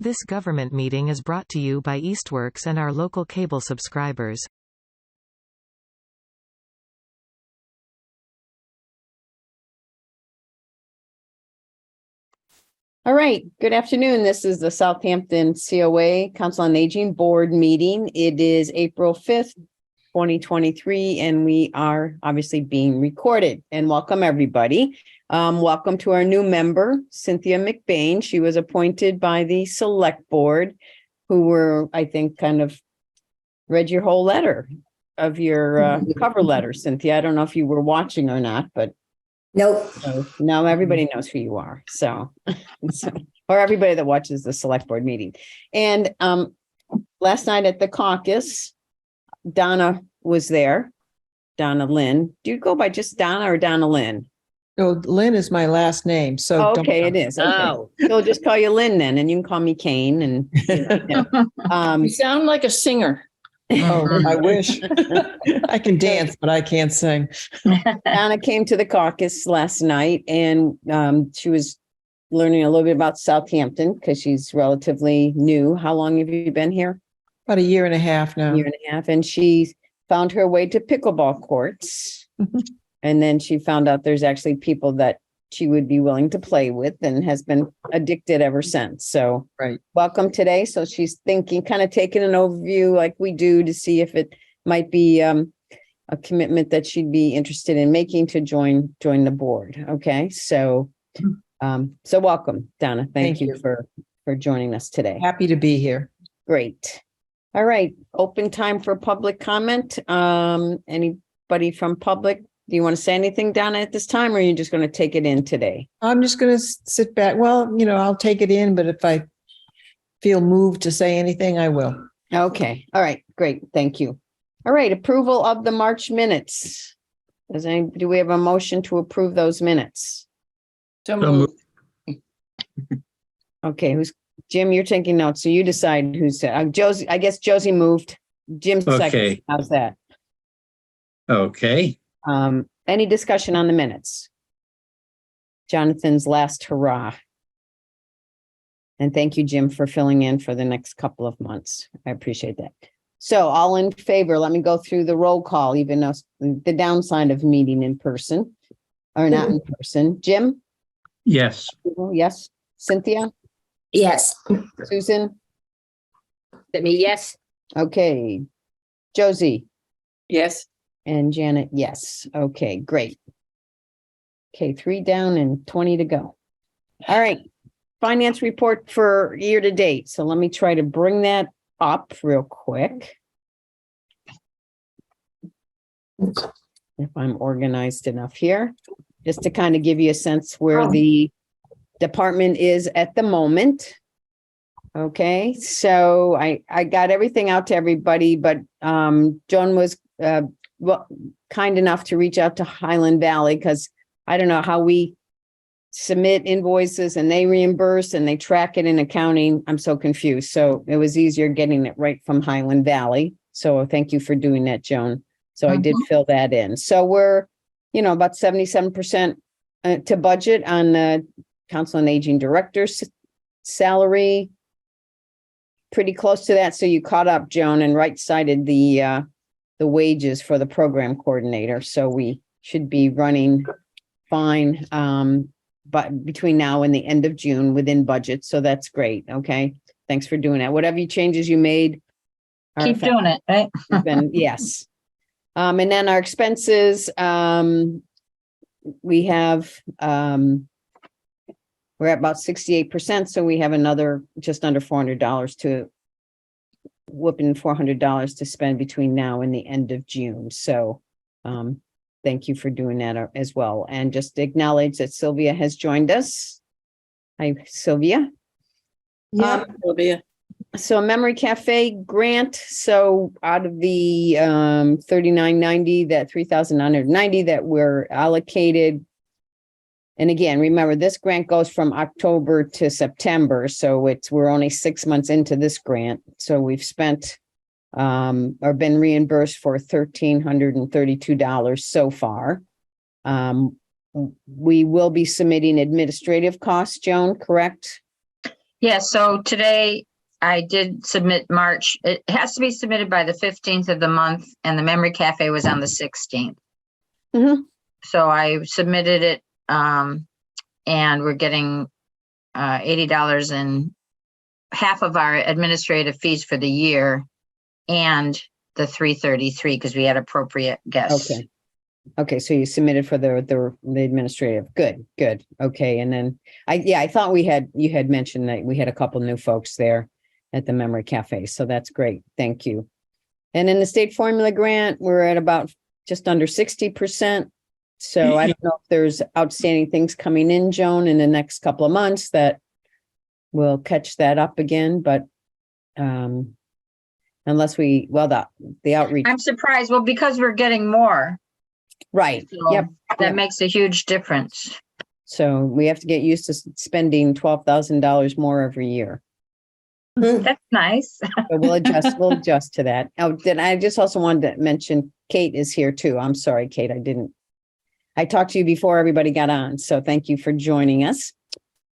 This government meeting is brought to you by Eastworks and our local cable subscribers. All right, good afternoon. This is the Southampton COA Council on Aging Board meeting. It is April 5th, 2023, and we are obviously being recorded. And welcome everybody. Welcome to our new member, Cynthia McBain. She was appointed by the Select Board, who were, I think, kind of read your whole letter of your cover letter, Cynthia. I don't know if you were watching or not, but Nope. so now everybody knows who you are. So, or everybody that watches the Select Board meeting. And last night at the caucus, Donna was there. Donna Lynn. Do you go by just Donna or Donna Lynn? No, Lynn is my last name, so Okay, it is. Okay. Oh. So we'll just call you Lynn then, and you can call me Kane. And You sound like a singer. Oh, I wish. I can dance, but I can't sing. Donna came to the caucus last night, and she was learning a little bit about Southampton because she's relatively new. How long have you been here? About a year and a half now. Year and a half, and she found her way to pickleball courts. And then she found out there's actually people that she would be willing to play with and has been addicted ever since. So Right. welcome today. So she's thinking, kind of taking an overview like we do to see if it might be a commitment that she'd be interested in making to join the board. Okay. So so welcome, Donna. Thank you for joining us today. Happy to be here. Great. All right. Open time for public comment. Anybody from public? Do you want to say anything, Donna, at this time, or are you just going to take it in today? I'm just going to sit back. Well, I'll take it in, but if I feel moved to say anything, I will. Okay. All right. Great. Thank you. All right. Approval of the March minutes. Do we have a motion to approve those minutes? So moved. Okay. Jim, you're taking notes, so you decide who's Josie. I guess Josie moved. Jim's second. Okay. How's that? Okay. Any discussion on the minutes? Jonathan's last hurrah. And thank you, Jim, for filling in for the next couple of months. I appreciate that. So all in favor, let me go through the roll call, even though the downside of meeting in person or not in person. Jim? Yes. Yes. Cynthia? Yes. Susan? Me, yes. Okay. Josie? Yes. And Janet, yes. Okay, great. Okay, 3 down and 20 to go. All right. Finance report for year to date. So let me try to bring that up real quick. If I'm organized enough here, just to kind of give you a sense where the department is at the moment. Okay, so I got everything out to everybody, but Joan was kind enough to reach out to Highland Valley because I don't know how we submit invoices and they reimburse and they track it in accounting. I'm so confused. So it was easier getting it right from Highland Valley. So thank you for doing that, Joan. So I did fill that in. So we're, about 77% to budget on the Council on Aging Director's salary. Pretty close to that. So you caught up, Joan, and right-sided the wages for the program coordinator. So we should be running fine, but between now and the end of June within budget. So that's great. Okay. Thanks for doing that. Whatever changes you made. Keep doing it, right? Yes. And then our expenses, we have, we're at about 68%. So we have another just under $400 to whooping $400 to spend between now and the end of June. So thank you for doing that as well. And just acknowledge that Sylvia has joined us. Hi, Sylvia. Yeah, Sylvia. So Memory Cafe grant. So out of the $39.90, that $3,990 that were allocated. And again, remember, this grant goes from October to September. So we're only 6 months into this grant. So we've spent or been reimbursed for $1,332 so far. We will be submitting administrative costs, Joan, correct? Yeah, so today I did submit March. It has to be submitted by the 15th of the month, and the Memory Cafe was on the 16th. Mhm. So I submitted it, and we're getting $80 in half of our administrative fees for the year and the 333 because we had appropriate guests. Okay. Okay, so you submitted for the administrative. Good, good. Okay, and then I thought you had mentioned that we had a couple new folks there at the Memory Cafe, so that's great. Thank you. And in the state formula grant, we're at about just under 60%. So I don't know if there's outstanding things coming in, Joan, in the next couple of months that will catch that up again, but unless the outreach. I'm surprised. Well, because we're getting more. Right. So Yep. that makes a huge difference. So we have to get used to spending $12,000 more every year. That's nice. So we'll adjust to that. Oh, then I just also wanted to mention Kate is here too. I'm sorry, Kate. I talked to you before everybody got on. So thank you for joining us.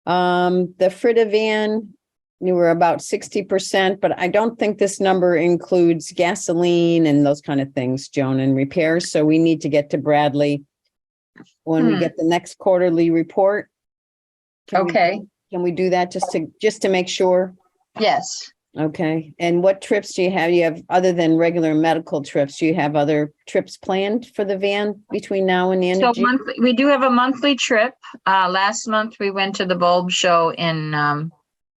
The Frida van, you were about 60%, but I don't think this number includes gasoline and those kind of things, Joan, and repairs. So we need to get to Bradley when we get the next quarterly report. Can we do that just to make sure? Yes. Okay. And what trips do you have? You have, other than regular medical trips, do you have other trips planned for the van between now and the end So of June? we do have a monthly trip. Last month we went to the bulb show in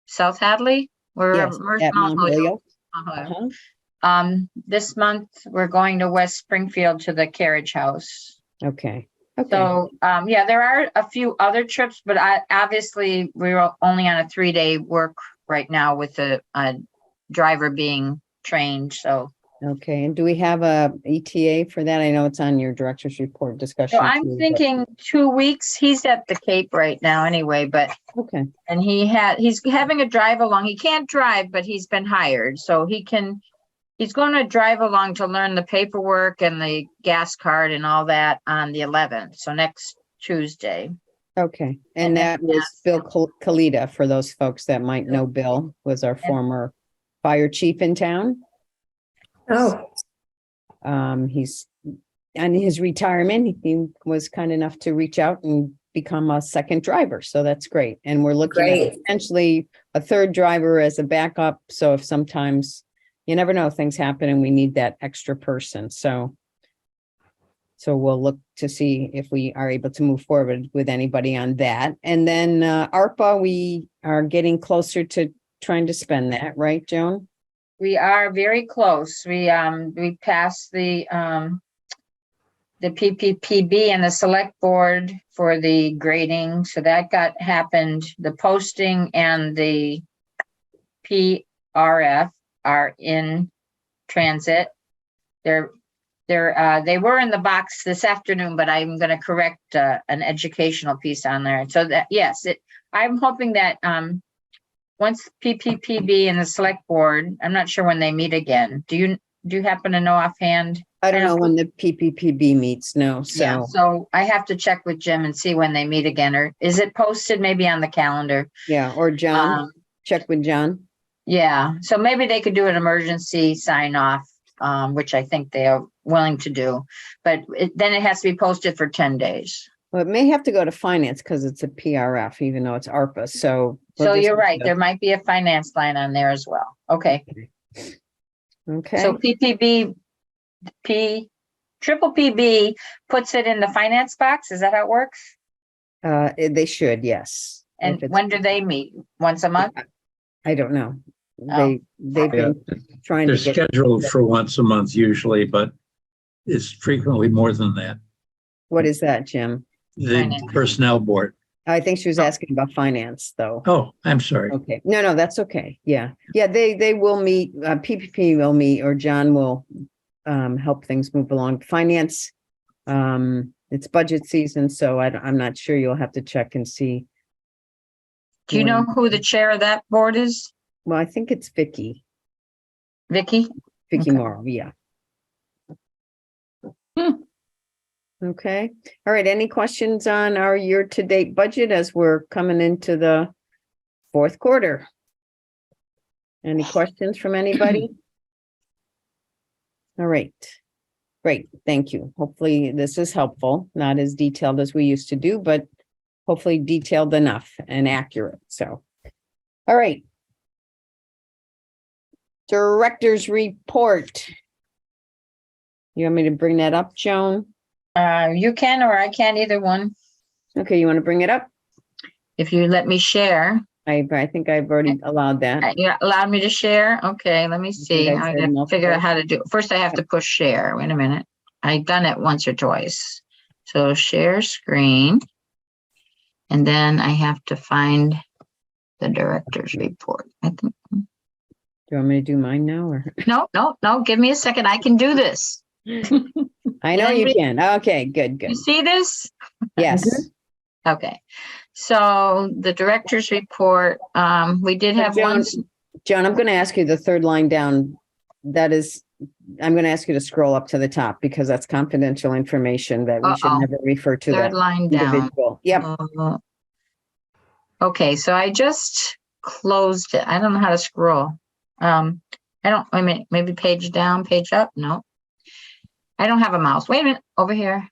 South Hadley. Yes, at Mount Holyoke. This month we're going to West Springfield to the carriage house. Okay. So yeah, there are a few other trips, but obviously we're only on a 3-day work right now with the driver being trained. So Okay. And do we have a ETA for that? I know it's on your director's report discussion. So I'm thinking 2 weeks. He's at the Cape right now anyway, but Okay. and he's having a drive along. He can't drive, but he's been hired. So he's going to drive along to learn the paperwork and the gas card and all that on the 11th. So next Tuesday. Okay. And that was Bill Kalita, for those folks that might know Bill, was our former fire chief in town. Oh, He's on his retirement. He was kind enough to reach out and become a second driver. So that's great. And we're looking at potentially a third driver as a backup. So if sometimes you never know, things happen and we need that extra person. So we'll look to see if we are able to move forward with anybody on that. And then ARPA, we are getting closer to trying to spend that, right, Joan? We are very close. We passed the PPPB and the select board for the grading. So that happened. The posting and the PRF are in transit. They were in the box this afternoon, but I'm going to correct an educational piece on there. So that, yes, I'm hoping that once PPPB and the select board, I'm not sure when they meet again. Do you happen to know offhand? I don't know when the PPPB meets, no. So Yeah, so I have to check with Jim and see when they meet again, or is it posted maybe on the calendar? yeah, or John, check with John. Yeah, so maybe they could do an emergency sign off, which I think they are willing to do, but then it has to be posted for 10 days. Well, it may have to go to finance because it's a PRF, even though it's ARPA. So you're right. There might be a finance line on there as well. Okay. Okay. So triple PB puts it in the finance box. Is that how it works? They should, yes. And when do they meet? Once a month? I don't know. Oh. They've been trying They're to get scheduled for once a month usually, but it's frequently more than that. What is that, Jim? The Finance. personnel board. I think she was asking about finance, though. Oh, I'm sorry. Okay. No, that's okay. Yeah. Yeah, they will meet, PPP will meet, or John will help things move along. Finance, it's budget season, so I'm not sure. You'll have to check and see. Do you know who the chair of that board is? Well, I think it's Vicky Vicky? Okay. Morrow. Yeah. Okay. All right. Any questions on our year-to-date budget as we're coming into the fourth quarter? Any questions from anybody? All right. Great, thank you. Hopefully this is helpful, not as detailed as we used to do, but hopefully detailed enough and accurate, so. All right. Director's report. You want me to bring that up, Joan? You can, or I can, either one. Okay, you want to bring it up? If you let me share. I think I've already allowed that. You allowed me to share? Okay, let me see. I I said gotta figure out multiple. how to do it. First, I have to push share. Wait a minute. I've done it once or twice. So share screen. And then I have to find the director's report. I think. Do you want me to do mine now or? No. Give me a second. I can do this. I know you can. Okay, good. You see this? Yes. Okay. So the director's report, we did have one. Joan, I'm going to ask you the third line down. That is, I'm going to ask you to scroll up to the top because that's confidential information that we should never refer to Third that line down. individual. Yep. Okay, so I just closed it. I don't know how to scroll. I mean, maybe page down, page up. No, I don't have a mouse. Wait a minute, over here.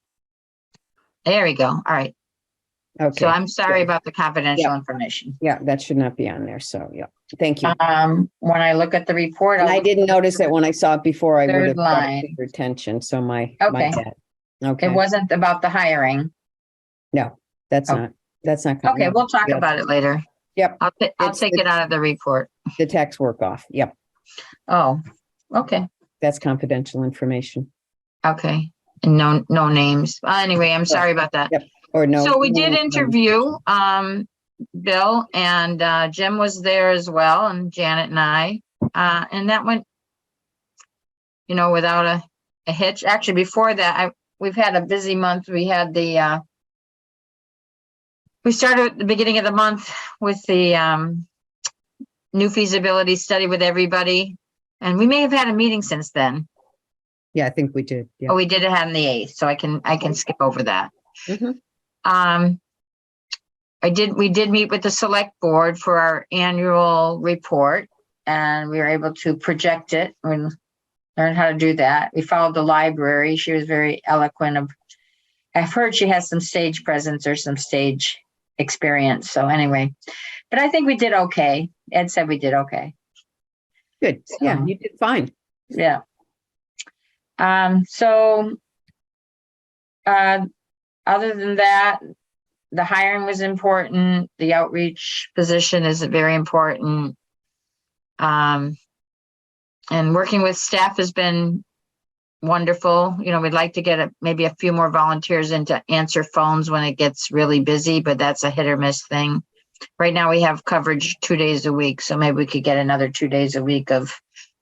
There we go. All right. Okay. So I'm sorry good. about the confidential information. Yeah, that should not be on there. So, yeah. Thank you. When I look at the report, And I didn't notice it when I saw it before. I would Third have brought it line. to your attention. So my Okay. bad. Okay. It wasn't about the hiring. No, that's Oh. not. That's not. Okay, we'll talk Yeah. about it later. Yep. I'll It's- take it out of the report. The tax work off. Yep. Oh, okay. That's confidential information. Okay. And no names. Anyway, I'm sorry about that. Yep. Or no. So we did no- interview, Bill, and Jim was there as well, and Janet and I, and that went, without a hitch. Actually, before that, we've had a busy month. We had we started at the beginning of the month with the new feasibility study with everybody, and we may have had a meeting since then. Yeah, I think we did. Yeah. Oh, we did it on the 8th, so I can skip over that. Mhm. We did meet with the select board for our annual report, and we were able to project it and learn how to do that. We followed the library. She was very eloquent I've heard she has some stage presence or some stage experience. So anyway, but I think we did okay. Ed said we did okay. Good. Yeah, So- you did fine. Yeah. Other than that, the hiring was important. The outreach position is very important. And working with staff has been wonderful. We'd like to get maybe a few more volunteers in to answer phones when it gets really busy, but that's a hit or miss thing. Right now we have coverage 2 days a week, so maybe we could get another 2 days a week of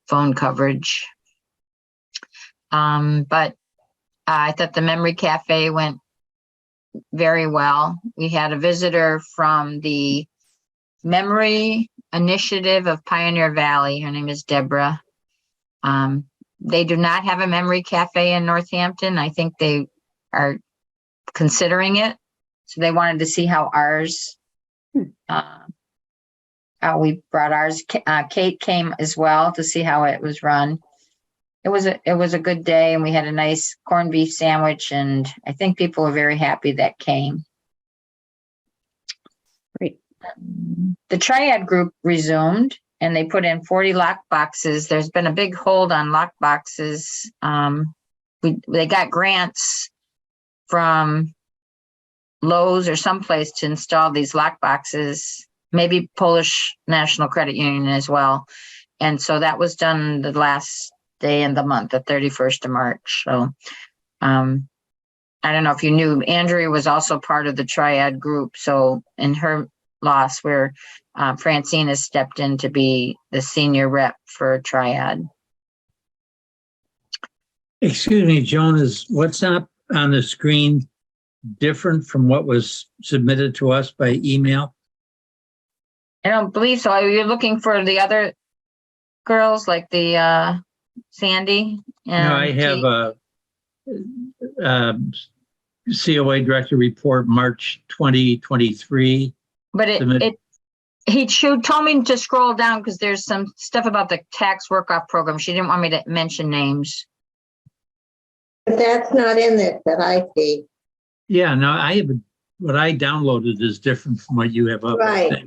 phone coverage. But I thought the Memory Cafe went very well. We had a visitor from the Memory Initiative of Pioneer Valley. Her name is Deborah. They do not have a Memory Cafe in Northampton. I think they are considering it. So they wanted to see how ours, how we brought ours. Kate came as well to see how it was run. It was a good day, and we had a nice corned beef sandwich, and I think people were very happy that came. Great. The Triad group resumed, and they put in 40 lock boxes. There's been a big hold on lock boxes. They got grants from Lowe's or someplace to install these lock boxes, maybe Polish National Credit Union as well. And so that was done the last day in the month, the 31st of March. So I don't know if you knew, Andrea was also part of the Triad group. So in her loss, where Francine has stepped in to be the senior rep for Triad. Excuse me, Joan, is what's up on the screen different from what was submitted to us by email? I don't believe so. Are you looking for the other girls like the Sandy? No, I have a COA Director Report, March 2023. But She told me to scroll down because there's some stuff about the tax work-off program. She didn't want me to mention names. But that's not in it that I see. Yeah, no, what I downloaded is different from what you have up. Right.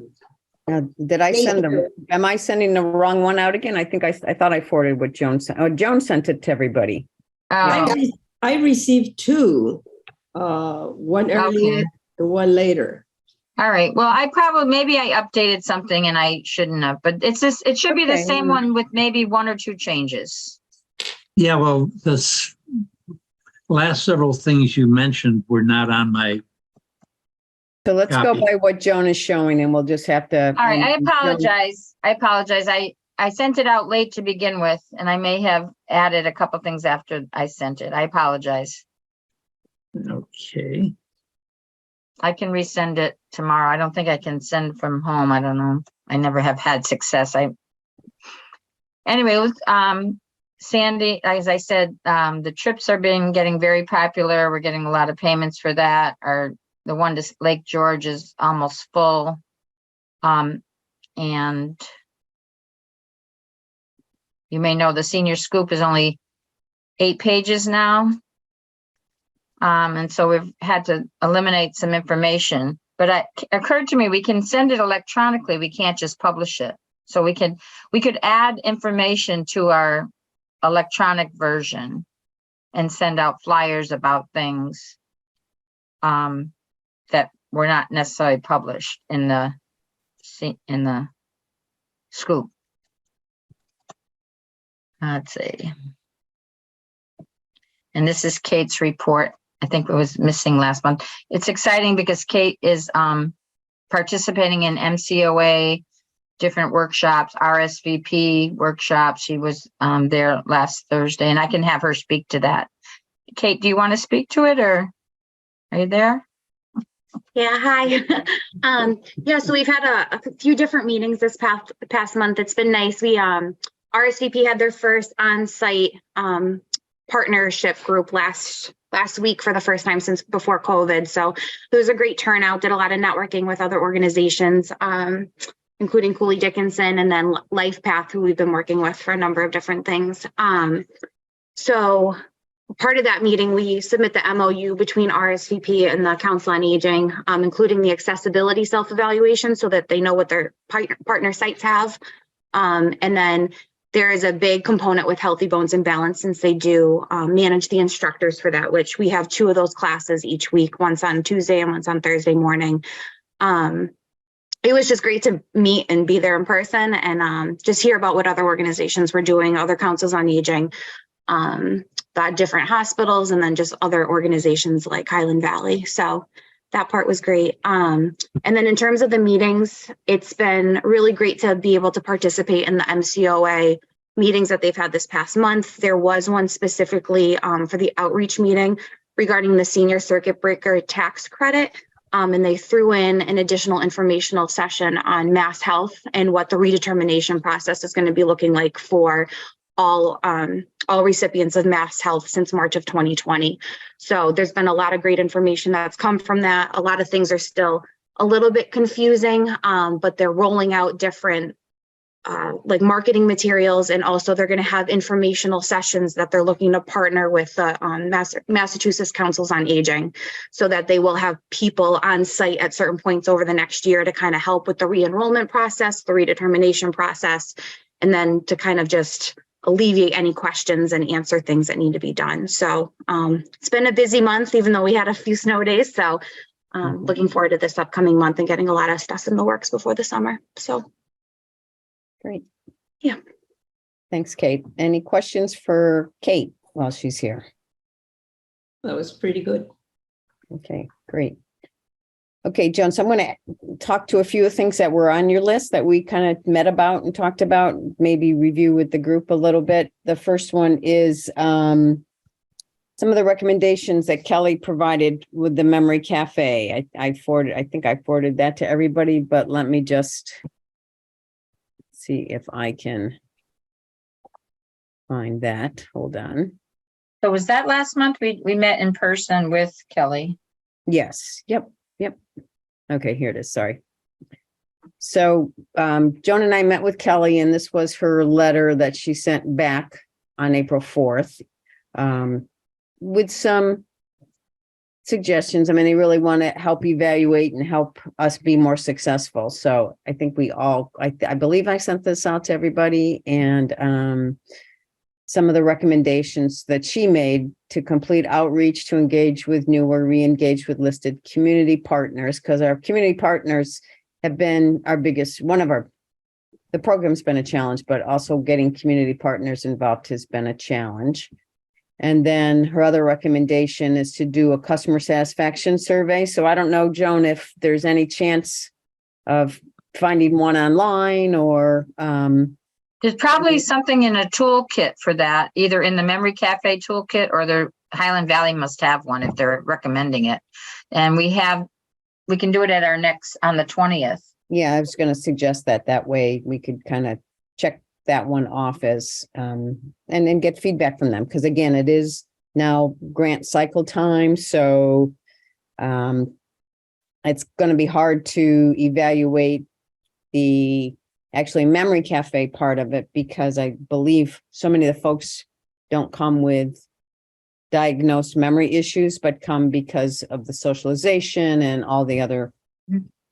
Did I Me send them? too. Am I sending the wrong one out again? I think I thought I forwarded what Joan sent. Oh, Joan sent it to everybody. Oh, I received two, one earlier, Okay. and one later. all right. Well, maybe I updated something and I shouldn't have, but it should be the Okay. same one with maybe one or two changes. Yeah, well, this last several things you mentioned were not on my, So let's go Copy. by what Joan is showing and we'll just have to. All right. I and Joan- apologize. I sent it out late to begin with, and I may have added a couple things after I sent it. I apologize. okay. I can resend it tomorrow. I don't think I can send from home. I don't know. I never have had success. Anyway, with Sandy, as I said, the trips are getting very popular. We're getting a lot of payments for that. The one to Lake George is almost full. And you may know the senior scoop is only 8 pages now. And so we've had to eliminate some information, but it occurred to me, we can send it electronically. We can't just publish it. So we could add information to our electronic version and send out flyers about things that were not necessarily published in the scoop. Let's see. And this is Kate's report. I think it was missing last month. It's exciting because Kate is participating in MCOA, different workshops, RSVP workshops. She was there last Thursday, and I can have her speak to that. Kate, do you want to speak to it, or are you there? Yeah, hi. So we've had a few different meetings this past month. It's been nice. We RSVP had their first on-site partnership group last week for the first time since before COVID. So it was a great turnout, did a lot of networking with other organizations, including Cooley Dickinson and then LifePath, who we've been working with for a number of different things. So part of that meeting, we submit the MOU between RSVP and the Council on Aging, including the accessibility self-evaluation so that they know what their partner sites have. And then there is a big component with Healthy Bones and Balance, since they do manage the instructors for that, which we have 2 of those classes each week, once on Tuesday and once on Thursday morning. It was just great to meet and be there in person and just hear about what other organizations were doing, other councils on aging, different hospitals, and then just other organizations like Highland Valley. So that part was great. And then in terms of the meetings, it's been really great to be able to participate in the MCOA meetings that they've had this past month. There was one specifically for the outreach meeting regarding the senior circuit breaker tax credit. And they threw in an additional informational session on Mass Health and what the redetermination process is going to be looking like for all recipients of Mass Health since March of 2020. So there's been a lot of great information that's come from that. A lot of things are still a little bit confusing, but they're rolling out different like marketing materials, and also they're going to have informational sessions that they're looking to partner with Massachusetts Councils on Aging, so that they will have people on site at certain points over the next year to kind of help with the re-enrollment process, the redetermination process, and then to kind of just alleviate any questions and answer things that need to be done. So it's been a busy month, even though we had a few snow days. So looking forward to this upcoming month and getting a lot of stuff in the works before the summer. So Great. Yeah. Thanks, Kate. Any questions for Kate while she's here? That was pretty good. Okay, great. Okay, Joan, so I'm going to talk to a few of things that were on your list that we kind of met about and talked about, maybe review with the group a little bit. The first one is some of the recommendations that Kelly provided with the Memory Cafe. I think I forwarded that to everybody, but let me just see if I can find that. Hold on. So was that last month? We met in person with Kelly. Yes. Yep. Okay, here it is. Sorry. So Joan and I met with Kelly, and this was her letter that she sent back on April 4th with some suggestions. I mean, they really want to help evaluate and help us be more successful. So I think I believe I sent this out to everybody, and some of the recommendations that she made to complete outreach, to engage with new or re-engage with listed community partners, because our community partners have been our biggest, the program's been a challenge, but also getting community partners involved has been a challenge. And then her other recommendation is to do a customer satisfaction survey. So I don't know, Joan, if there's any chance of finding one online, or There's probably something in a toolkit for that, either in the Memory Cafe toolkit, or the Highland Valley must have one if they're recommending it. And we can do it at our next, on the 20th. Yeah, I was going to suggest that way we could kind of check that one off as, and then get feedback from them. Because again, it is now grant cycle time. So it's going to be hard to evaluate the actually Memory Cafe part of it, because I believe so many of the folks don't come with diagnosed memory issues, but come because of the socialization and all the other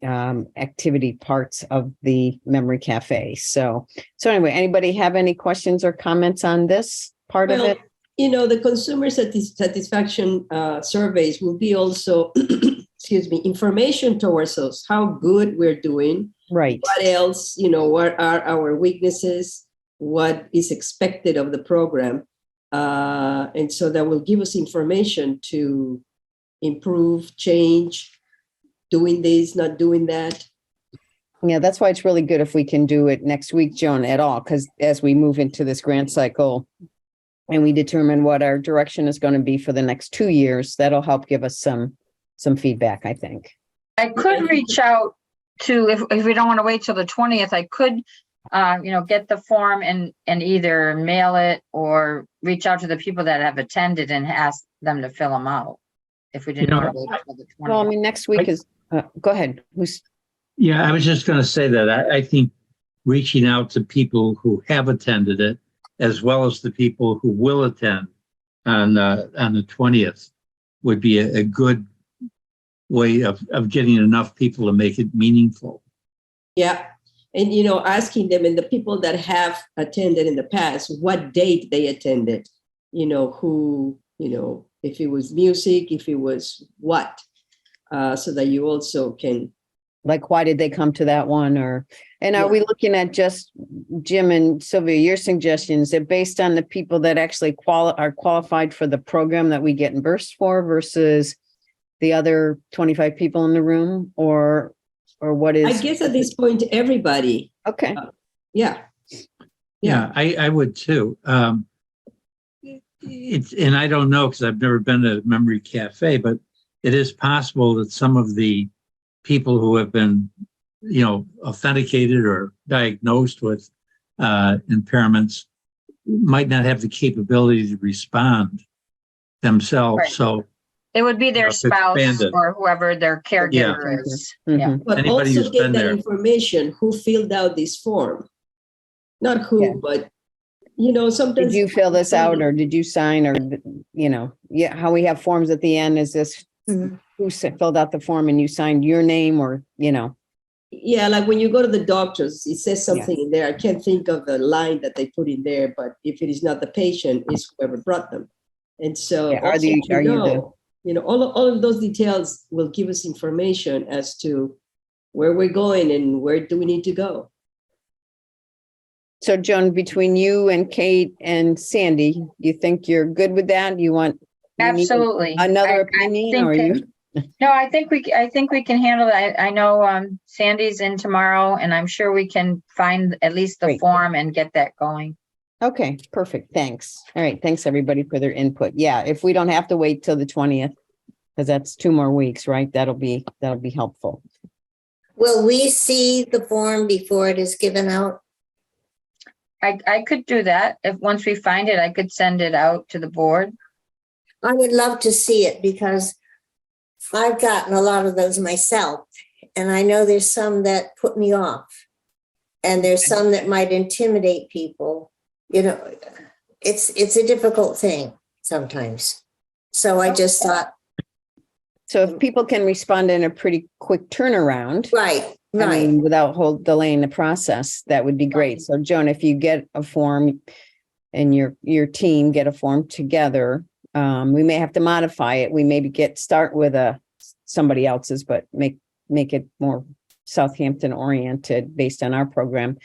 activity parts of the Memory Cafe. So anyway, anybody have any questions or comments on this part of it? The consumer satisfaction surveys will be also, information towards us, how good we're doing. Right. What else, what are our weaknesses? What is expected of the program? And so that will give us information to improve, change, doing this, not doing that. Yeah, that's why it's really good if we can do it next week, Joan, at all, because as we move into this grant cycle and we determine what our direction is going to be for the next 2 years, that'll help give us some feedback, I think. I could reach out to, if we don't want to wait till the 20th, I could, get the form and either mail it or reach out to the people that have attended and ask them to fill them out. If we didn't want to wait till the 20th. Well, I mean, next week is, go ahead. Yeah, I was just going to say that I think reaching out to people who have attended it, as well as the people who will attend on the 20th, would be a good way of getting enough people to make it meaningful. Yeah. And, asking them, and the people that have attended in the past, what date they attended, who, if it was music, if it was what, so that you also can. Like, why did they come to that one? And are we looking at just, Jim and Sylvia, your suggestions that based on the people that actually are qualified for the program that we get reimbursed for versus the other 25 people in the room, or what is? I guess at this point, everybody. Okay. Yeah, I would too. And I don't know, because I've never been to Memory Cafe, but it is possible that some of the people who have been, authenticated or diagnosed with impairments might not have the capability to respond themselves. Right. So it would be their spouse or whoever their caregiver is. Mm-hmm. Yeah. but Anybody also who's get been that there. information, who filled out this form. Not who, but, sometimes. Did you fill this out, or did you sign, or, how we have forms at the end? Is this who filled out the form and you signed your name, or, Yeah, like when you go to the doctors, it says something in there. I can't think of the line that they put in there, but if it is not the patient, it's whoever brought them. And so all of those details will give us information as to where we're going and where do we need to go. So, Joan, between you and Kate and Sandy, you think you're good with that? You want Absolutely another opinion, or you? No, I think we can handle that. I know Sandy's in tomorrow, and I'm sure we can find at least the form and get that going. Okay, perfect. Thanks. All right. Thanks, everybody, for their input. Yeah, if we don't have to wait till the 20th, because that's 2 more weeks, right? That'll be helpful. Will we see the form before it is given out? I could do that. If once we find it, I could send it out to the board. I would love to see it, because I've gotten a lot of those myself, and I know there's some that put me off. And there's some that might intimidate people. You know, it's a difficult thing sometimes. So I just thought. So if people can respond in a pretty quick turnaround. Right. I mean, without delaying the process, that would be great. So Joan, if you get a form and your team get a form together, we may have to modify it. We maybe start with somebody else's, but make it more Southampton oriented based on our program.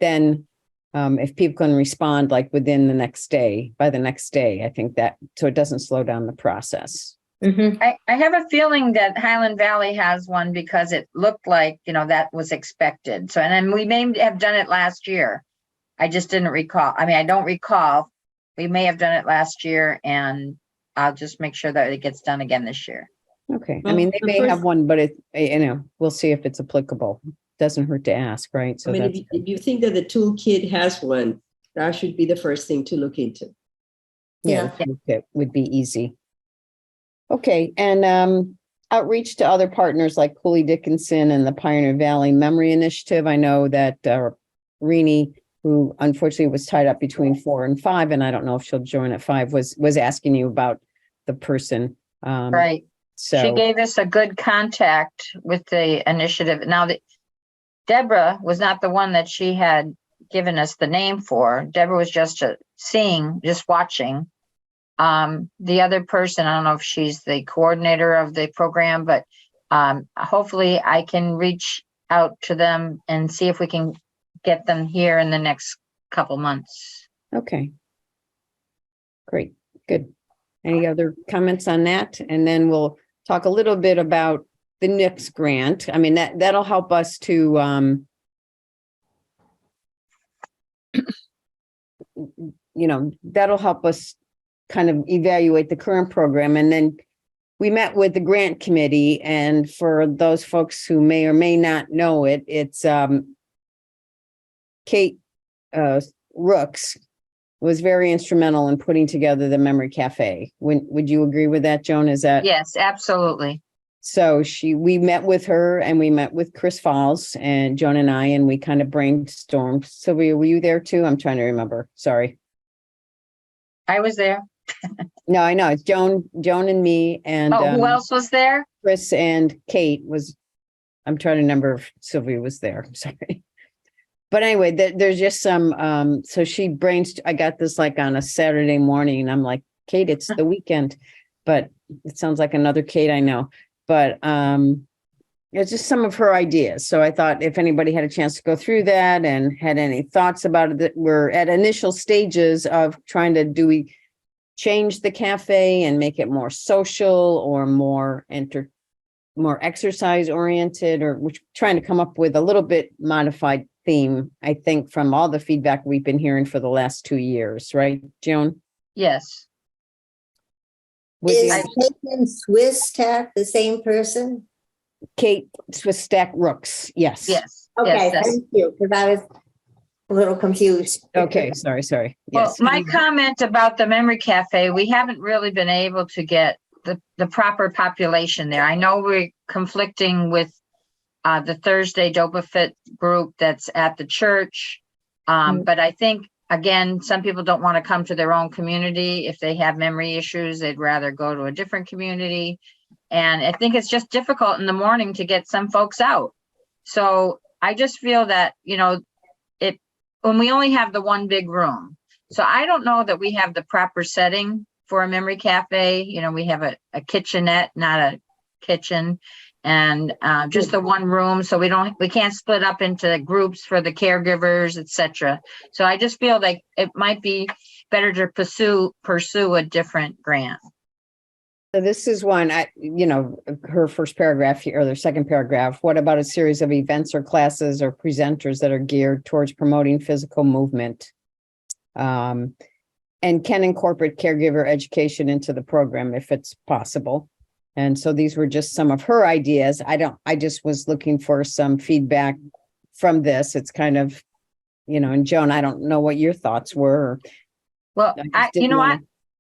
Then if people can respond like within the next day, by the next day, I think that, so it doesn't slow down the process. Mm-hmm. I have a feeling that Highland Valley has one because it looked like, that was expected. So, and then we may have done it last year. I just didn't recall. I mean, I don't recall. We may have done it last year, and I'll just make sure that it gets done again this year. Okay. Well, I mean, they the may first- have one, but we'll see if it's applicable. Doesn't hurt to ask, right? So I mean, that's if you think that the toolkit has one, that should be the first thing to look into. yeah, it would be easy. Okay, and outreach to other partners like Cooley Dickinson and the Pioneer Valley Memory Initiative. I know that Rini, who unfortunately was tied up between 4 and 5, and I don't know if she'll join at 5, was asking you about the person. Right. So She gave us a good contact with the initiative. Now, Deborah was not the one that she had given us the name for. Deborah was just watching. The other person, I don't know if she's the coordinator of the program, but hopefully I can reach out to them and see if we can get them here in the next couple months. okay. Great, good. Any other comments on that? And then we'll talk a little bit about the NICS grant. I mean, that'll help us to that'll help us kind of evaluate the current program. And then we met with the grant committee, and for those folks who may or may not know it, it's Kate Rooks was very instrumental in putting together the Memory Cafe. Would you agree with that, Joan? Is that? Yes, absolutely. So we met with her, and we met with Chris Falls and Joan and I, and we kind of brainstormed. Sylvia, were you there too? I'm trying to remember. Sorry. I was there. No, I know. It's Joan and me, and Who else was there? Chris and Kate was. I'm trying to remember if Sylvia was there. Sorry. But anyway, there's just some, so she I got this like on a Saturday morning, and I'm like, Kate, it's the weekend, but it sounds like another Kate I know. But it's just some of her ideas. So I thought if anybody had a chance to go through that and had any thoughts about it, that we're at initial stages of trying to, do we change the cafe and make it more social or more exercise oriented, or we're trying to come up with a little bit modified theme, I think, from all the feedback we've been hearing for the last 2 years, right, Joan? Yes. Is Caitlyn Swiss Tack the same person? Kate Swistack Rooks, yes. Yes. Okay, yes. thank you, because I was a little confused. Okay, sorry. Well, Yes. my comment about the Memory Cafe, we haven't really been able to get the proper population there. I know we're conflicting with the Thursday Dopa Fit group that's at the church. But I think, again, some people don't want to come to their own community. If they have memory issues, they'd rather go to a different community. And I think it's just difficult in the morning to get some folks out. So I just feel that, when we only have the one big room. So I don't know that we have the proper setting for a memory cafe. We have a kitchenette, not a kitchen, and just the one room. So we can't split up into groups for the caregivers, etc. So I just feel like it might be better to pursue a different grant. So this is one, her first paragraph here, or the second paragraph. What about a series of events or classes or presenters that are geared towards promoting physical movement? And can incorporate caregiver education into the program if it's possible. And so these were just some of her ideas. I just was looking for some feedback from this. It's kind of, and Joan, I don't know what your thoughts were. Well,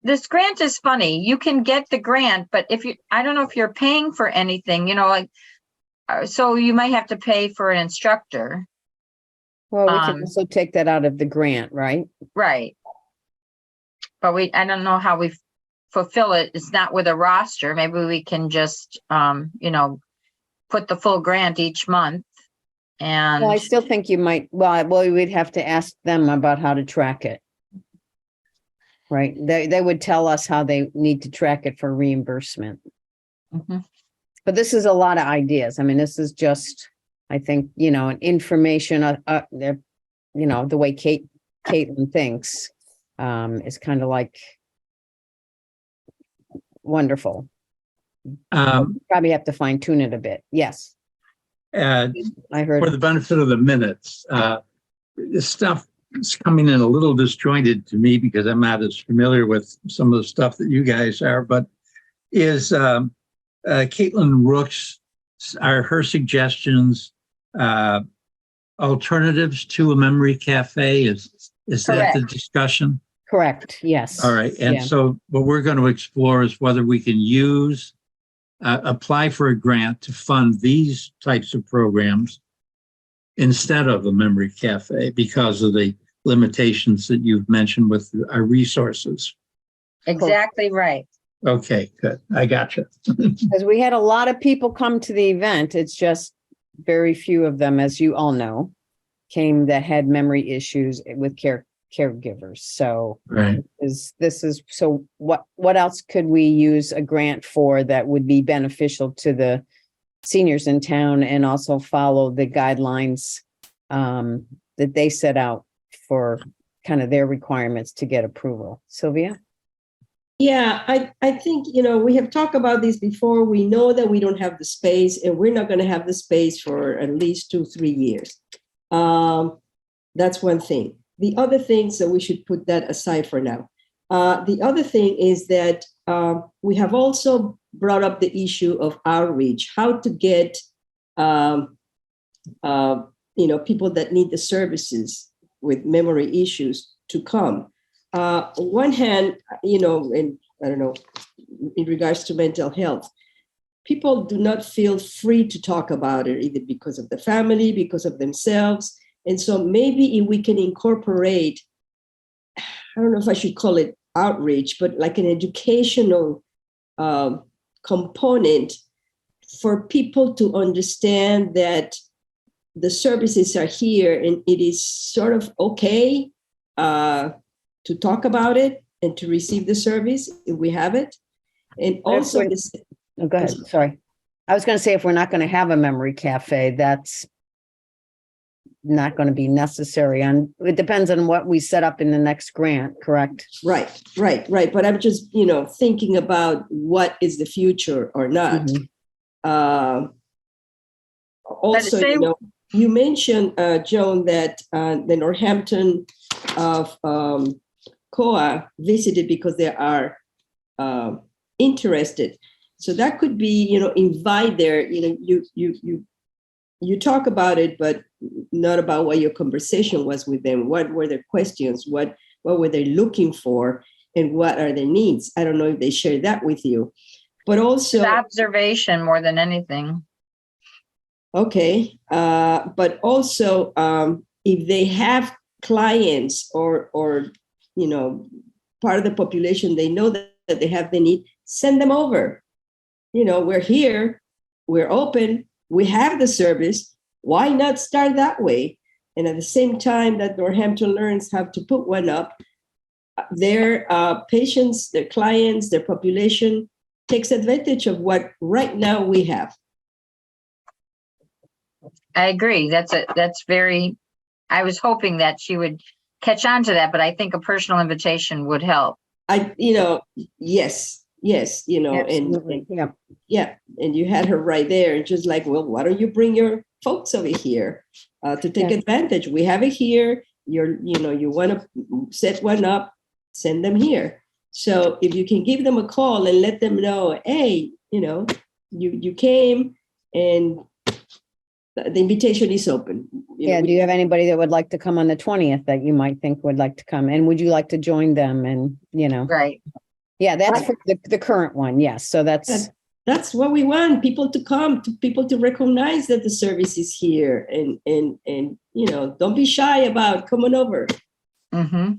this grant is funny. You can get the grant, but I don't know if you're paying for anything, like So you might have to pay for an instructor, Well, we can also take that out of the grant, right? right? But I don't know how we fulfill it. It's not with a roster. Maybe we can just, put the full grant each month. And Well, I still think you might, well, we'd have to ask them about how to track it. Right? They would tell us how they need to track it for reimbursement. Mhm. But this is a lot of ideas. I mean, this is just, I think, an information, the way Caitlyn thinks, is kind of like wonderful. Probably have to fine tune it a bit. Yes, I heard. For the benefit of the minutes, this stuff is coming in a little disjointed to me because I'm not as familiar with some of the stuff that you guys are, but is Caitlyn Rook's, are her suggestions alternatives to a memory cafe? Is that the discussion? Correct. Yes. All right. And Yeah. so what we're going to explore is whether we can apply for a grant to fund these types of programs instead of a memory cafe because of the limitations that you've mentioned with our resources. exactly right. Okay, good. I got you. Because we had a lot of people come to the event. It's just very few of them, as you all know, came that had memory issues with caregivers. So Right. so what else could we use a grant for that would be beneficial to the seniors in town and also follow the guidelines that they set out for kind of their requirements to get approval? Sylvia? Yeah, I think, we have talked about this before. We know that we don't have the space, and we're not going to have the space for at least 2-3 years. That's one thing. The other thing, so we should put that aside for now. The other thing is that we have also brought up the issue of outreach, how to get, people that need the services with memory issues to come. On one hand, and I don't know, in regards to mental health, people do not feel free to talk about it, either because of the family, because of themselves. And so maybe if we can incorporate, I don't know if I should call it outreach, but like an educational component for people to understand that the services are here and it is sort of okay to talk about it and to receive the service if we have it. And also Go ahead. Sorry. I was going to say, if we're not going to have a memory cafe, that's not going to be necessary. And it depends on what we set up in the next grant, correct? Right. But I'm just, thinking about what is the future or not. Mm-hmm. Also, you mentioned, Joan, that the Northampton of COA visited because they are interested. So that could be, invite their, you talk about it, but not about what your conversation was with them. What were their questions? What were they looking for? And what are their needs? I don't know if they shared that with you, but also It's observation more than anything. Okay. But also, if they have clients or part of the population, they know that they have the need, send them over. We're here, we're open, we have the service. Why not start that way? And at the same time that Northampton Learns have to put one up, their patients, their clients, their population takes advantage of what right now we have. I agree. That's very, I was hoping that she would catch on to that, but I think a personal invitation would help. Yes, Absolutely. and you had her right there, and just like, well, why don't you bring your folks over here to take advantage? We have it here. You want to set one up, send them here. So if you can give them a call and let them know, hey, you came and the invitation is open. Do you have anybody that would like to come on the 20th that you might think would like to come? And would you like to join them? And, Right. Yeah, that's for the current one. Yes. So that's that's what we want, people to come, to people to recognize that the service is here, and don't be shy about coming over. Mm-hmm.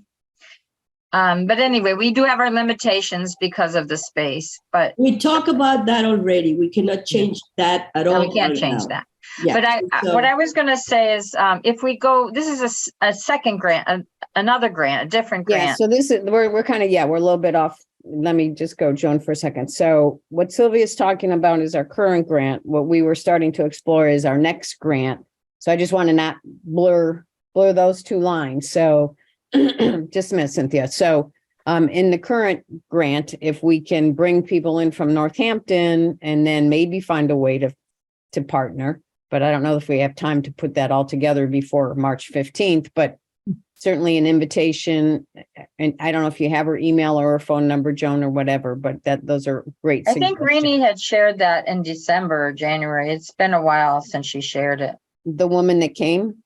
But anyway, we do have our limitations because of the space, but We talk about that already. We cannot change that at all. no, we can't right change now. that. Yeah. But what I was going to say is, if we go, this is a second grant, another grant, a different Yeah, grant. so this is, we're kind of, we're a little bit off. Let me just go, Joan, for a second. So what Sylvia's talking about is our current grant. What we were starting to explore is our next grant. So I just want to not blur those two lines. So just a minute, Cynthia. So in the current grant, if we can bring people in from Northampton and then maybe find a way to partner, but I don't know if we have time to put that all together before March 15th, but certainly an invitation. And I don't know if you have her email or her phone number, Joan, or whatever, but those are great. I think suggestions. Rini had shared that in December or January. It's been a while since she shared it. The woman that came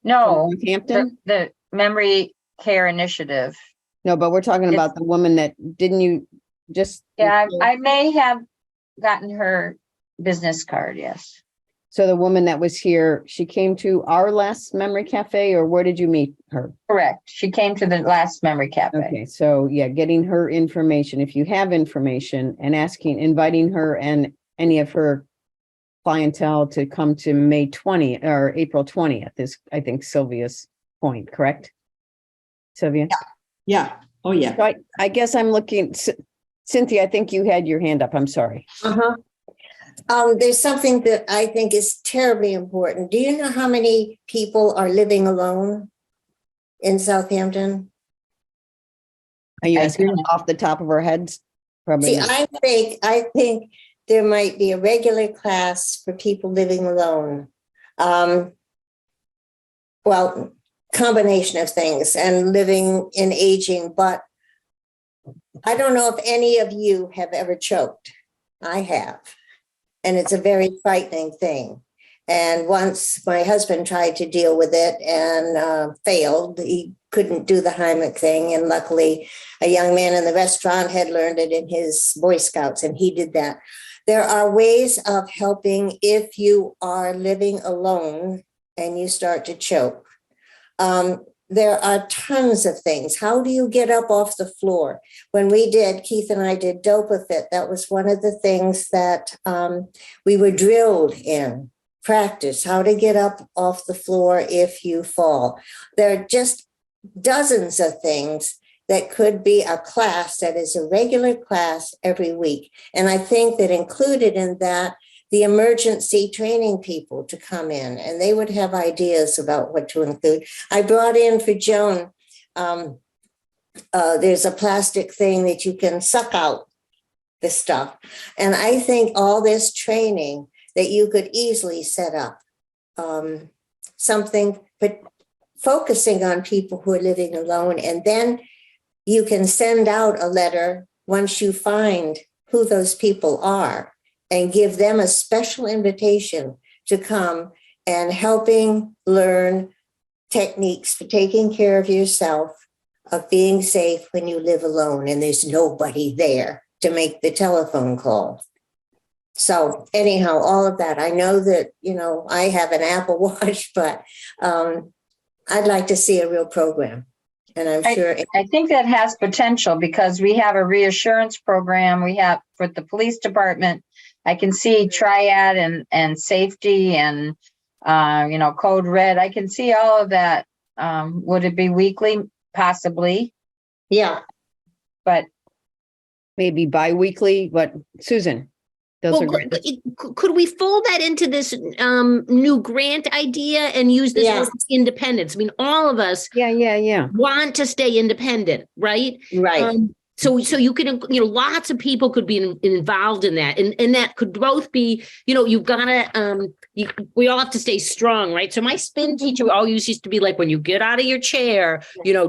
No, from Southampton? the Memory Care Initiative. No, but we're talking about the woman that, didn't you just? Yeah, I may have gotten her business card, yes. So the woman that was here, she came to our last Memory Cafe, or where did you meet her? Correct. She came to the last Memory Cafe. Okay, so yeah, getting her information, if you have information, and inviting her and any of her clientele to come to May 20th or April 20th is, I think, Sylvia's point, correct? Sylvia? Yeah. Oh, yeah. So I guess I'm looking, Cynthia, I think you had your hand up. I'm sorry. Uh-huh. There's something that I think is terribly important. Do you know how many people are living alone in Southampton? Are you I asking don't. off the top of our heads? Probably See, not. I think there might be a regular class for people living alone. Well, combination of things and living in aging, but I don't know if any of you have ever choked. I have. And it's a very frightening thing. And once my husband tried to deal with it and failed, he couldn't do the Heimlich thing. And luckily, a young man in the restaurant had learned it in his Boy Scouts, and he did that. There are ways of helping if you are living alone and you start to choke. There are tons of things. How do you get up off the floor? When Keith and I did Dopafit, that was one of the things that we were drilled in practice, how to get up off the floor if you fall. There are just dozens of things that could be a class that is a regular class every week. And I think that included in that, the emergency training people to come in, and they would have ideas about what to include. I brought in for Joan, there's a plastic thing that you can suck out the stuff. And I think all this training that you could easily set up, something, but focusing on people who are living alone. And then you can send out a letter once you find who those people are, and give them a special invitation to come and helping learn techniques for taking care of yourself, of being safe when you live alone and there's nobody there to make the telephone call. So anyhow, all of that. I know that, I have an Apple Watch, but I'd like to see a real program. And I'm sure. I think that has potential because we have a reassurance program. We have for the police department. I can see triad and safety and, code red. I can see all of that. Would it be weekly? Possibly. Yeah. But Maybe bi-weekly, but Susan, those are great. Could we fold that into this new grant idea and use this word independence? I mean, all of us want to stay independent, right? Right. So you can, lots of people could be involved in that. And that could both be, you've got to, we all have to stay strong, right? So my spin teacher always used to be like, when you get out of your chair,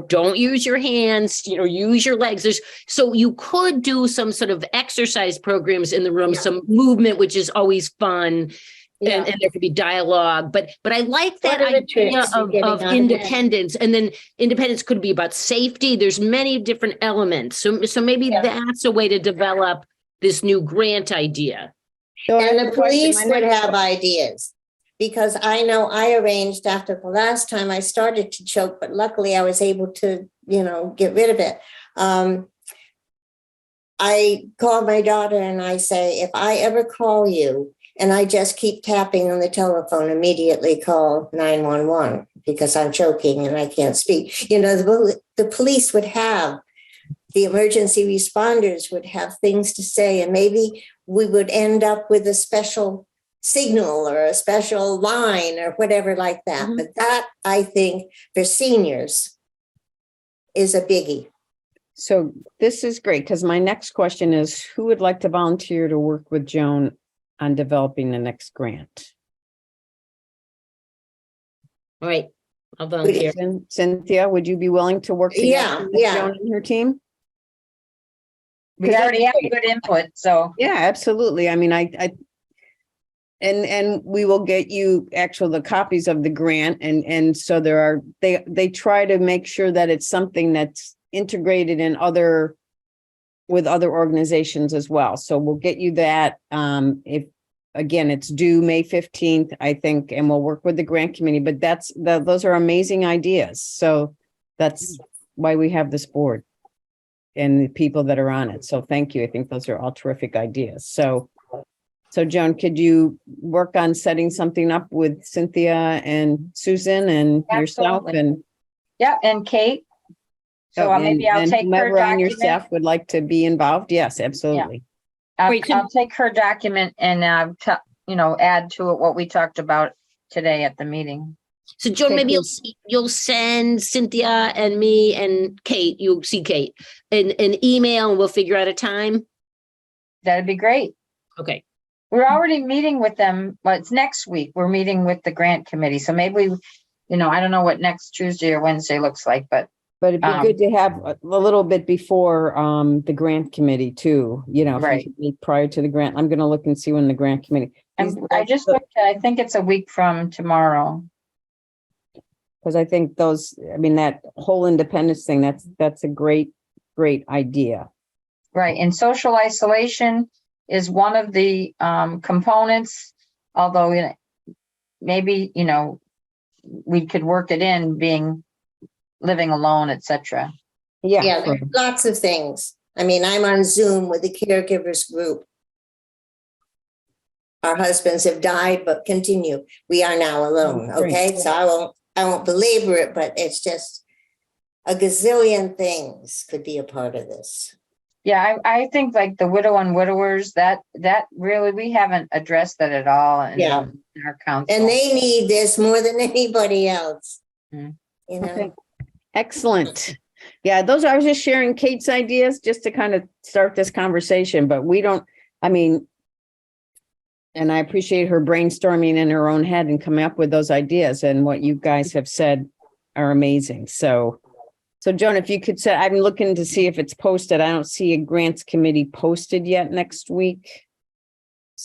don't use your hands, use your legs. So you could do some sort of exercise programs in the room, some movement, which is always fun. And there could be dialogue, but I like that idea of independence. And then independence could be about safety. There's many different elements. So maybe that's a way to develop this new grant idea? So And I the have a question. police My would next- have ideas. Because I know I arranged after the last time I started to choke, but luckily I was able to, get rid of it. I called my daughter and I say, if I ever call you and I just keep tapping on the telephone, immediately call 911 because I'm choking and I can't speak. The police would have, the emergency responders would have things to say, and maybe we would end up with a special signal or a special line or whatever like that. But that, I think, for seniors is a biggie. So this is great because my next question is, who would like to volunteer to work with Joan on developing the next grant? All right, I'll volunteer. Cynthia, would you be willing to work together with Yeah. Joan and her team? We already have good input, so. Yeah, absolutely. I mean, and we will get you the copies of the grant, and so they try to make sure that it's something that's integrated in with other organizations as well. So we'll get you that. If again, it's due May 15th, I think, and we'll work with the grant committee, but those are amazing ideas. So that's why we have this board and the people that are on it. So thank you. I think those are all terrific ideas. So Joan, could you work on setting something up with Cynthia and Susan and yourself? Absolutely. And And Kate. So maybe I'll take her whomever on your document. staff would like to be involved. Yes, absolutely. I'll take her document and, add to it what we talked about today at the meeting. So Joan, Okay, maybe cool. you'll send Cynthia and me and Kate, you'll see Kate, an email and we'll figure out a time. That'd be great. Okay. We're already meeting with them, but it's next week. We're meeting with the grant committee. So maybe, I don't know what next Tuesday or Wednesday looks like, but But it'd be good to have a little bit before the grant committee too, if Right. you could meet prior to the grant. I'm going to look and see when the grant committee. I just looked at, I think it's a week from tomorrow. Because I think that whole independence thing, that's a great idea. Right. And social isolation is one of the components, although maybe, we could work it in being living alone, etc. Yeah, there's lots of things. I mean, I'm on Zoom with the caregivers group. Our husbands have died, but continue. We are now alone. Okay, so I won't belabor it, but it's just a gazillion things could be a part of this. Yeah, I think like the widow and widowers, that really, we haven't addressed that at all in our council. And they need this more than anybody else. Okay. Excellent. Yeah, I was just sharing Kate's ideas just to kind of start this conversation, but and I appreciate her brainstorming in her own head and coming up with those ideas, and what you guys have said are amazing. So Joan, if you could say, I'm looking to see if it's posted. I don't see a grants committee posted yet next week.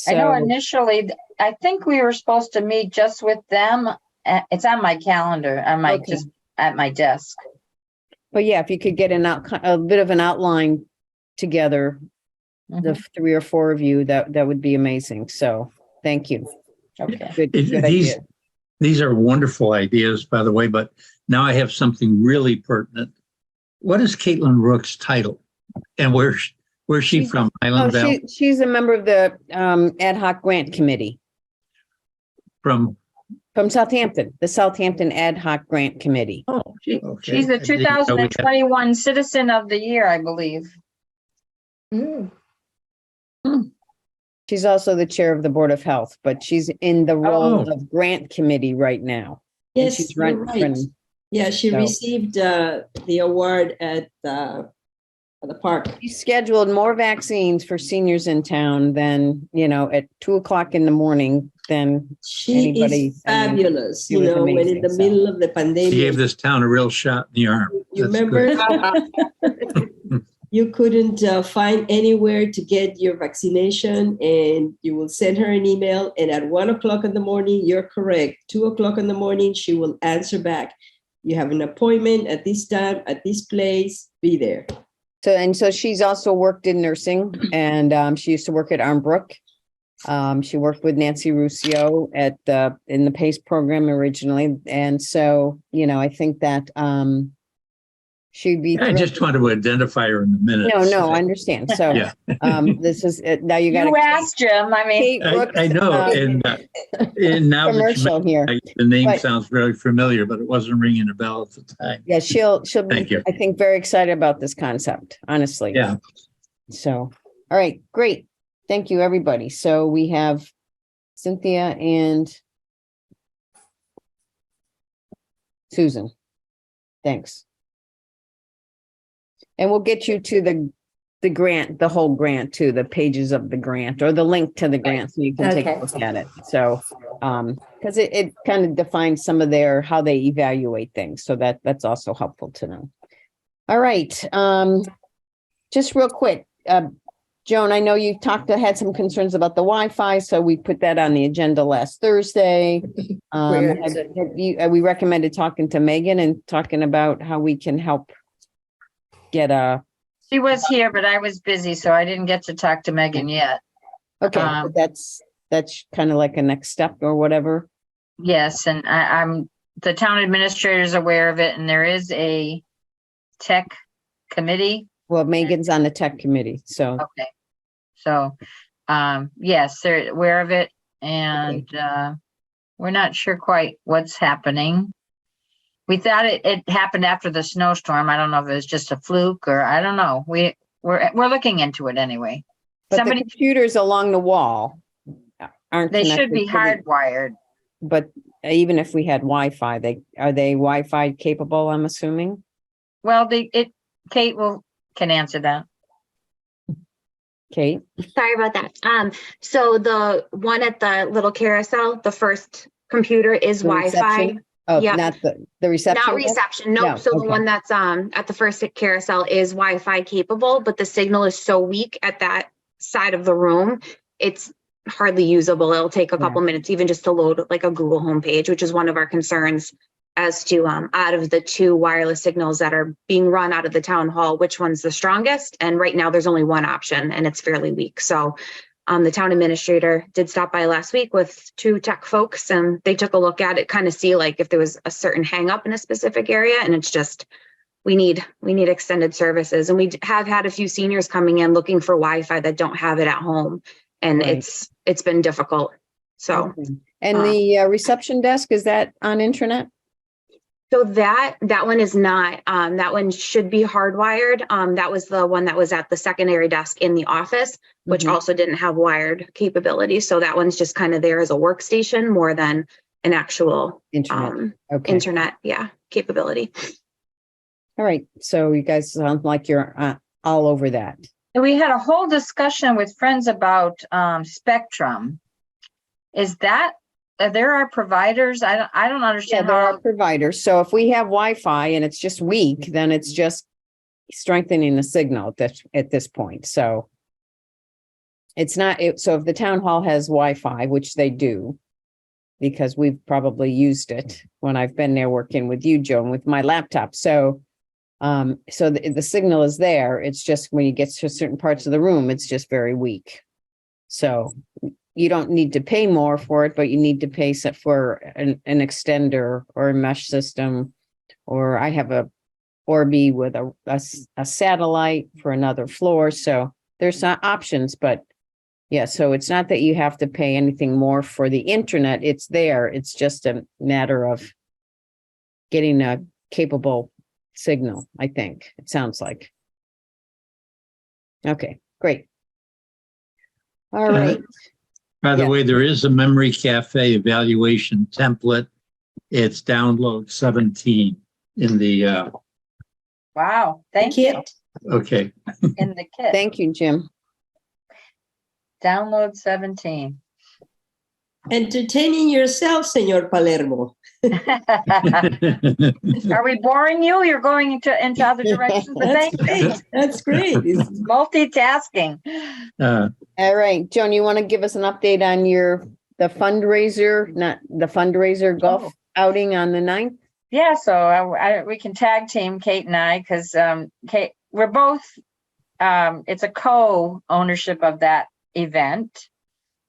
I know initially, I think we were supposed to meet just with them. It's on my calendar. Just at my desk. But yeah, if you could get a bit of an outline together, the 3 or 4 of you, that would be amazing. So thank you. Okay. Good idea. These are wonderful ideas, by the way, but now I have something really pertinent. What is Caitlyn Rook's title? And where's she from? Highland Valley? She's a member of the ad hoc grant committee. From Southampton, the Southampton Ad Hoc Grant Committee. Oh, okay. She's the 2021 Citizen of the Year, I believe. She's also the chair of the Board of Health, but she's in the role of grant committee right now. Yes, she's you're right. Yeah, she received the award at the park. She scheduled more vaccines for seniors in town than, at 2:00 in the morning than anybody. Is fabulous. When in the middle of the pandemic. She gave this town a real shot in the arm. You remember? You couldn't find anywhere to get your vaccination, and you will send her an email, and at 1:00 in the morning, you're correct. 2:00 in the morning, she will answer back. You have an appointment at this time, at this place, be there. So she's also worked in nursing, and she used to work at Armbrook. She worked with Nancy Ruscio in the PACE program originally. And so, I think that she'd be. I just want to identify her in the minutes. No, I understand. So Yeah. this is now you got You asked Jim, I mean, Kate Rooks, I know, and now that you commercial here. the name But- sounds very familiar, but it wasn't ringing a bell at the time. Yeah, she'll Thank be, you. I think, very excited about this concept, honestly. Yeah. So, all right, great. Thank you, everybody. So we have Cynthia and Susan. Thanks. And we'll get you to the grant, the whole grant, to the pages of the grant, or the link to the grant, so you can take a Okay. look at it. So, because it kind of defines some of how they evaluate things. So that's also helpful to know. All right. Just real quick, Joan, I know you had some concerns about the Wi-Fi, so we put that on the agenda last Thursday. We recommended talking to Megan and talking about how we can help get she was here, but I was busy, so I didn't get to talk to Megan yet. okay, that's kind of like a next step or whatever. Yes, and I'm the town administrator is aware of it, and there is a tech committee. Well, Megan's on the tech committee, so. Okay. So, yes, they're aware of it, and we're not sure quite what's happening. We thought it happened after the snowstorm. I don't know if it was just a fluke, or I don't know. We're looking into it anyway. But the computers along the wall aren't. They should be connected hardwired. But even if we had Wi-Fi, are they Wi-Fi capable, I'm assuming? Well, Kate can answer that. Kate? Sorry about that. So the one at the little carousel, the first computer is The Wi-Fi. reception? Oh, Yeah. not the reception? Not desk? reception. Nope. No, So the okay. one that's at the first carousel is Wi-Fi capable, but the signal is so weak at that side of the room, it's hardly usable. It'll take a couple minutes even just to load like a Google homepage, which is one of our concerns as to out of the two wireless signals that are being run out of the town hall, which one's the strongest. And right now there's only one option and it's fairly weak. So the town administrator did stop by last week with two tech folks, and they took a look at it, kind of see like if there was a certain hang up in a specific area. And it's just, we need extended services. And we have had a few seniors coming in looking for Wi-Fi that don't have it at home. And Right. it's been difficult. So, Okay. And the reception desk, is that on intranet? so that one is not, that one should be hardwired. That was the one that was at the secondary desk in the office, which Mhm. also didn't have wired capability. So that one's just kind of there as a workstation more than an actual Internet. Okay. internet, capability. All right. So you guys sound like you're all over that. And we had a whole discussion with friends about Spectrum. Is that there are providers? I don't Yeah, understand there how. are providers. So if we have Wi-Fi and it's just weak, then it's just strengthening the signal at this point. So it's not, so if the town hall has Wi-Fi, which they do, because we've probably used it when I've been there working with you, Joan, with my laptop. So the signal is there. It's just when you get to certain parts of the room, it's just very weak. So you don't need to pay more for it, but you need to pay for an extender or a mesh system. Or I have a Orbi with a satellite for another floor. So there's some options, but yeah, so it's not that you have to pay anything more for the internet. It's there. It's just a matter of getting a capable signal, I think it sounds like. Okay, great. All right. By the Yeah. way, there is a memory cafe evaluation template. It's download 17 in the, Wow, thank you. Kit, okay. In the kit. Thank you, Jim. Download 17. entertaining yourself, Señor Palermo. Are we boring you? You're going into other directions. That's Thank you. great. That's great. It's- Multitasking. All right, Joan, you want to give us an update on the fundraiser, not the fundraiser golf outing on the 9th? Yeah, so we can tag team Kate and I, because Kate, we're both it's a co-ownership of that event.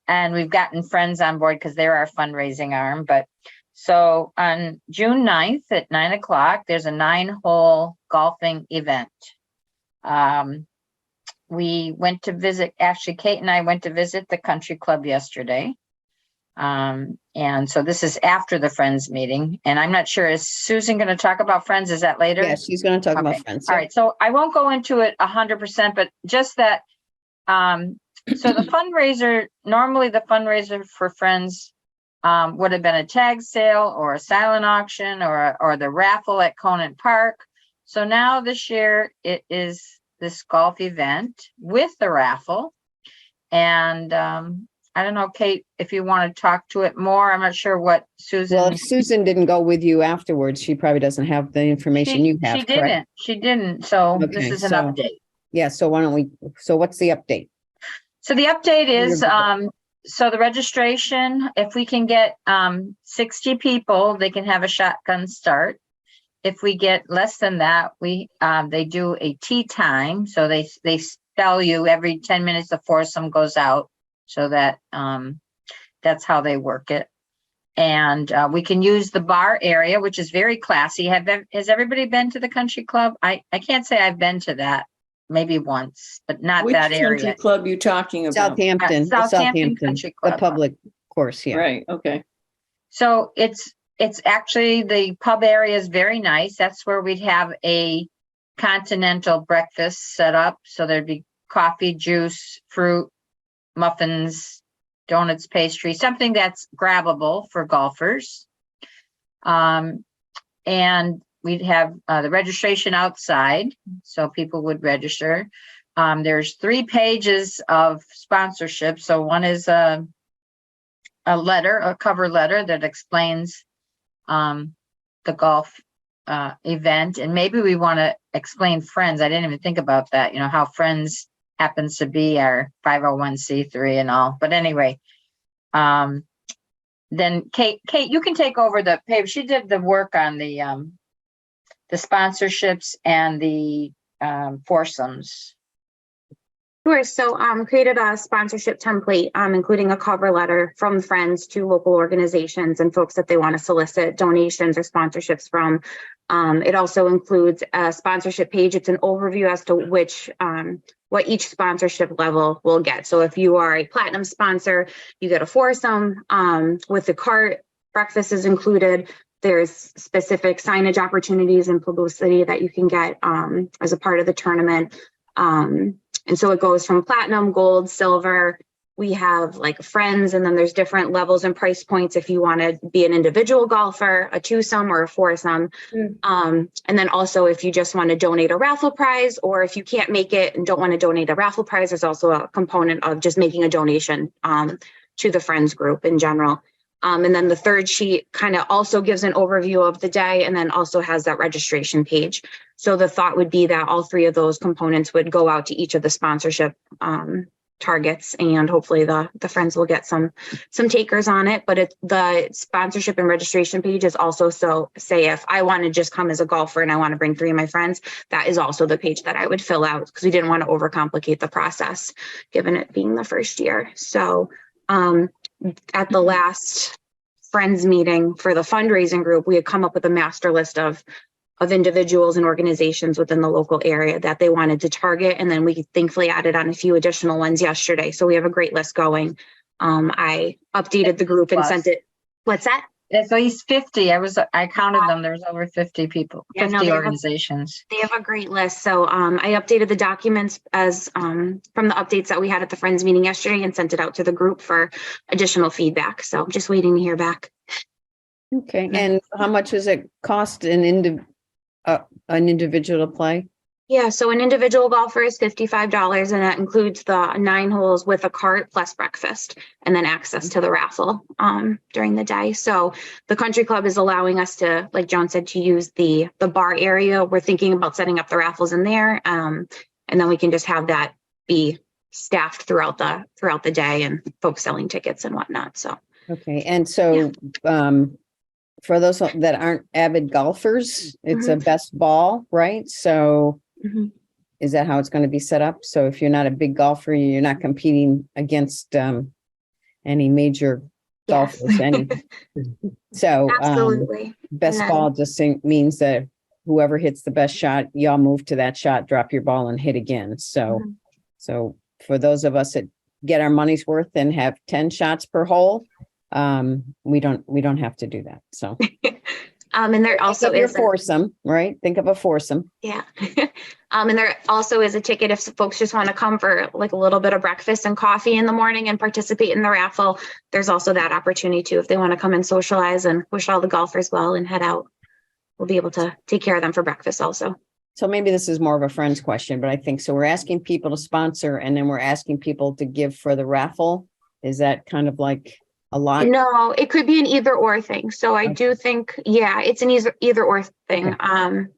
And we've gotten friends on board because they're our fundraising arm. But so on June 9th at 9:00, there's a 9-hole golfing event. We went to visit, actually, Kate and I went to visit the country club yesterday. And so this is after the Friends meeting. And I'm not sure, is Susan going to talk about Friends? Is that later? Yes, she's going to talk Okay. about Friends. All right. So I won't go into it 100%, but just that, so the fundraiser, normally the fundraiser for Friends would have been a tag sale or a silent auction or the raffle at Conant Park. So now this year it is this golf event with the raffle. And I don't know, Kate, if you want to talk to it more. I'm not sure what Susan. Well, if Susan didn't go with you afterwards, she probably doesn't have the information you have. She didn't. So this Okay, is an so- update. Yeah, so why don't we, so what's the update? So the update is, so the registration, if we can get 60 people, they can have a shotgun start. If we get less than that, they do a tea time. So they tell you every 10 minutes the foursome goes out, so that that's how they work it. And we can use the bar area, which is very classy. Has everybody been to the country club? I can't say I've been to that. Maybe once, but not Which that country area. club you talking about? Southampton, Southampton Country the Club. public course, yeah. Right, okay. So it's actually, the pub area is very nice. That's where we'd have a continental breakfast set up. So there'd be coffee, juice, fruit, muffins, donuts, pastry, something that's grabbable for golfers. And we'd have the registration outside, so people would register. There's 3 pages of sponsorship. So one is a cover letter that explains the golf event. And maybe we want to explain Friends. I didn't even think about that, you know, how Friends happens to be our 501c3 and all. But anyway, then Kate, you can take over the page. She did the work on the sponsorships and the foursomes. Sure. So created a sponsorship template, including a cover letter from friends to local organizations and folks that they want to solicit donations or sponsorships from. It also includes a sponsorship page. It's an overview as to what each sponsorship level will get. So if you are a platinum sponsor, you get a foursome with the cart. Breakfast is included. There's specific signage opportunities and publicity that you can get as a part of the tournament. And so it goes from platinum, gold, silver. We have like Friends, and then there's different levels and price points if you want to be an individual golfer, a twosome or a foursome. And then also if you just want to donate a raffle prize, or if you can't make it and don't want to donate a raffle prize, there's also a component of just making a donation to the Friends group in general. And then the third sheet kind of also gives an overview of the day, and then also has that registration page. So the thought would be that all 3 of those components would go out to each of the sponsorship targets, and hopefully the Friends will get some takers on it. But the sponsorship and registration page is also, so say if I want to just come as a golfer and I want to bring 3 of my friends, that is also the page that I would fill out, because we didn't want to overcomplicate the process given it being the first year. So at the last Friends meeting for the fundraising group, we had come up with a master list of individuals and organizations within the local area that they wanted to target. And then we thankfully added on a few additional ones yesterday. So we have a great list going. I updated the group and sent it. What's that? At least 50. I counted them. There's over 50 people, 50 organizations. They have a great list. So I updated the documents as from the updates that we had at the Friends meeting yesterday and sent it out to the group for additional feedback. So I'm just waiting to hear back. Okay, and how much does it cost an individual to play? Yeah, so an individual golfer is $55, and that includes the 9 holes with a cart plus breakfast, and then access to the raffle during the day. So the country club is allowing us to, like Joan said, to use the bar area. We're thinking about setting up the raffles in there, and then we can just have that be staffed throughout the day, and folks selling tickets and whatnot. So okay, and so for those that aren't avid golfers, it's a best ball, right? So Is that how it's going to be set up? So if you're not a big golfer, you're not competing against any major Yes. golfers. So Absolutely. best And then- ball just means that whoever hits the best shot, y'all move to that shot, drop your ball and hit again. So, Mhm. so for those of us that get our money's worth and have 10 shots per hole, we don't have to do that. So And there also think of your is foursome, right? Think of a foursome. yeah. And there also is a ticket if folks just want to come for like a little bit of breakfast and coffee in the morning and participate in the raffle. There's also that opportunity too, if they want to come and socialize and wish all the golfers well and head out. We'll be able to take care of them for breakfast also. So maybe this is more of a friend's question, but I think so. We're asking people to sponsor and then we're asking people to give for the raffle. Is that kind of like a lot? No, it could be an either or thing. So I do think, yeah, it's an either or thing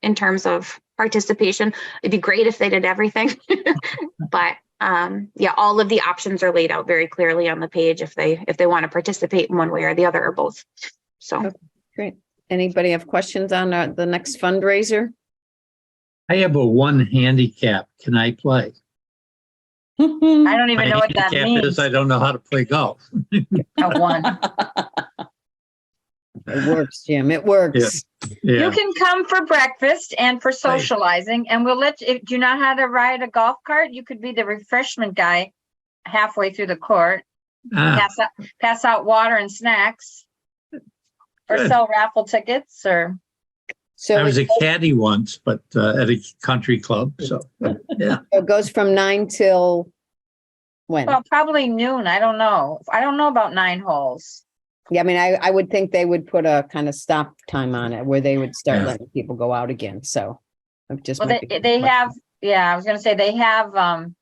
in terms of participation. It'd be great if they did everything. But yeah, all of the options are laid out very clearly on the page if they want to participate in one way or the other or both. So Okay, great. Anybody have questions on the next fundraiser? I have a one handicap. Can I play? I don't even My know what that handicap means. is I don't know how to play golf. A one. It works, Jim. It works. You Yeah. can come for breakfast and for socializing, and we'll let you, if you know how to ride a golf cart, you could be the refreshment guy halfway through the court, Ah, pass out water and snacks, or Good. sell raffle tickets, or So I was it a caddy once, but at a country club. So, yeah. goes from 9 till when? well, probably noon. I don't know. I don't know about 9 holes. Yeah, I mean, I would think they would put a kind of stop time on it where they would start Yeah. letting people go out again. So it just Well, might be- they have, yeah, I was gonna say they have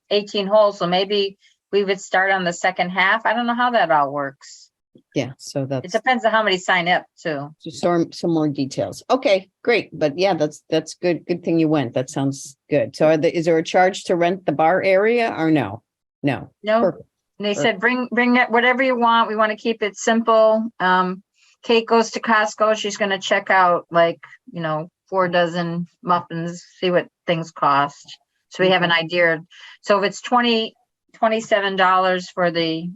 18 holes, so maybe we would start on the second half. I don't know how that all works. Yeah, so It that's depends on how many sign up too. just some more details. Okay, great. But yeah, that's good. Good thing you went. That sounds good. So is there a charge to rent the bar area or no? No. No, Perfect. and they said, bring it, whatever you want. We want to keep it simple. Kate goes to Costco. She's gonna check out 4 dozen muffins, see what things cost. So we have an idea. So if it's $27 for the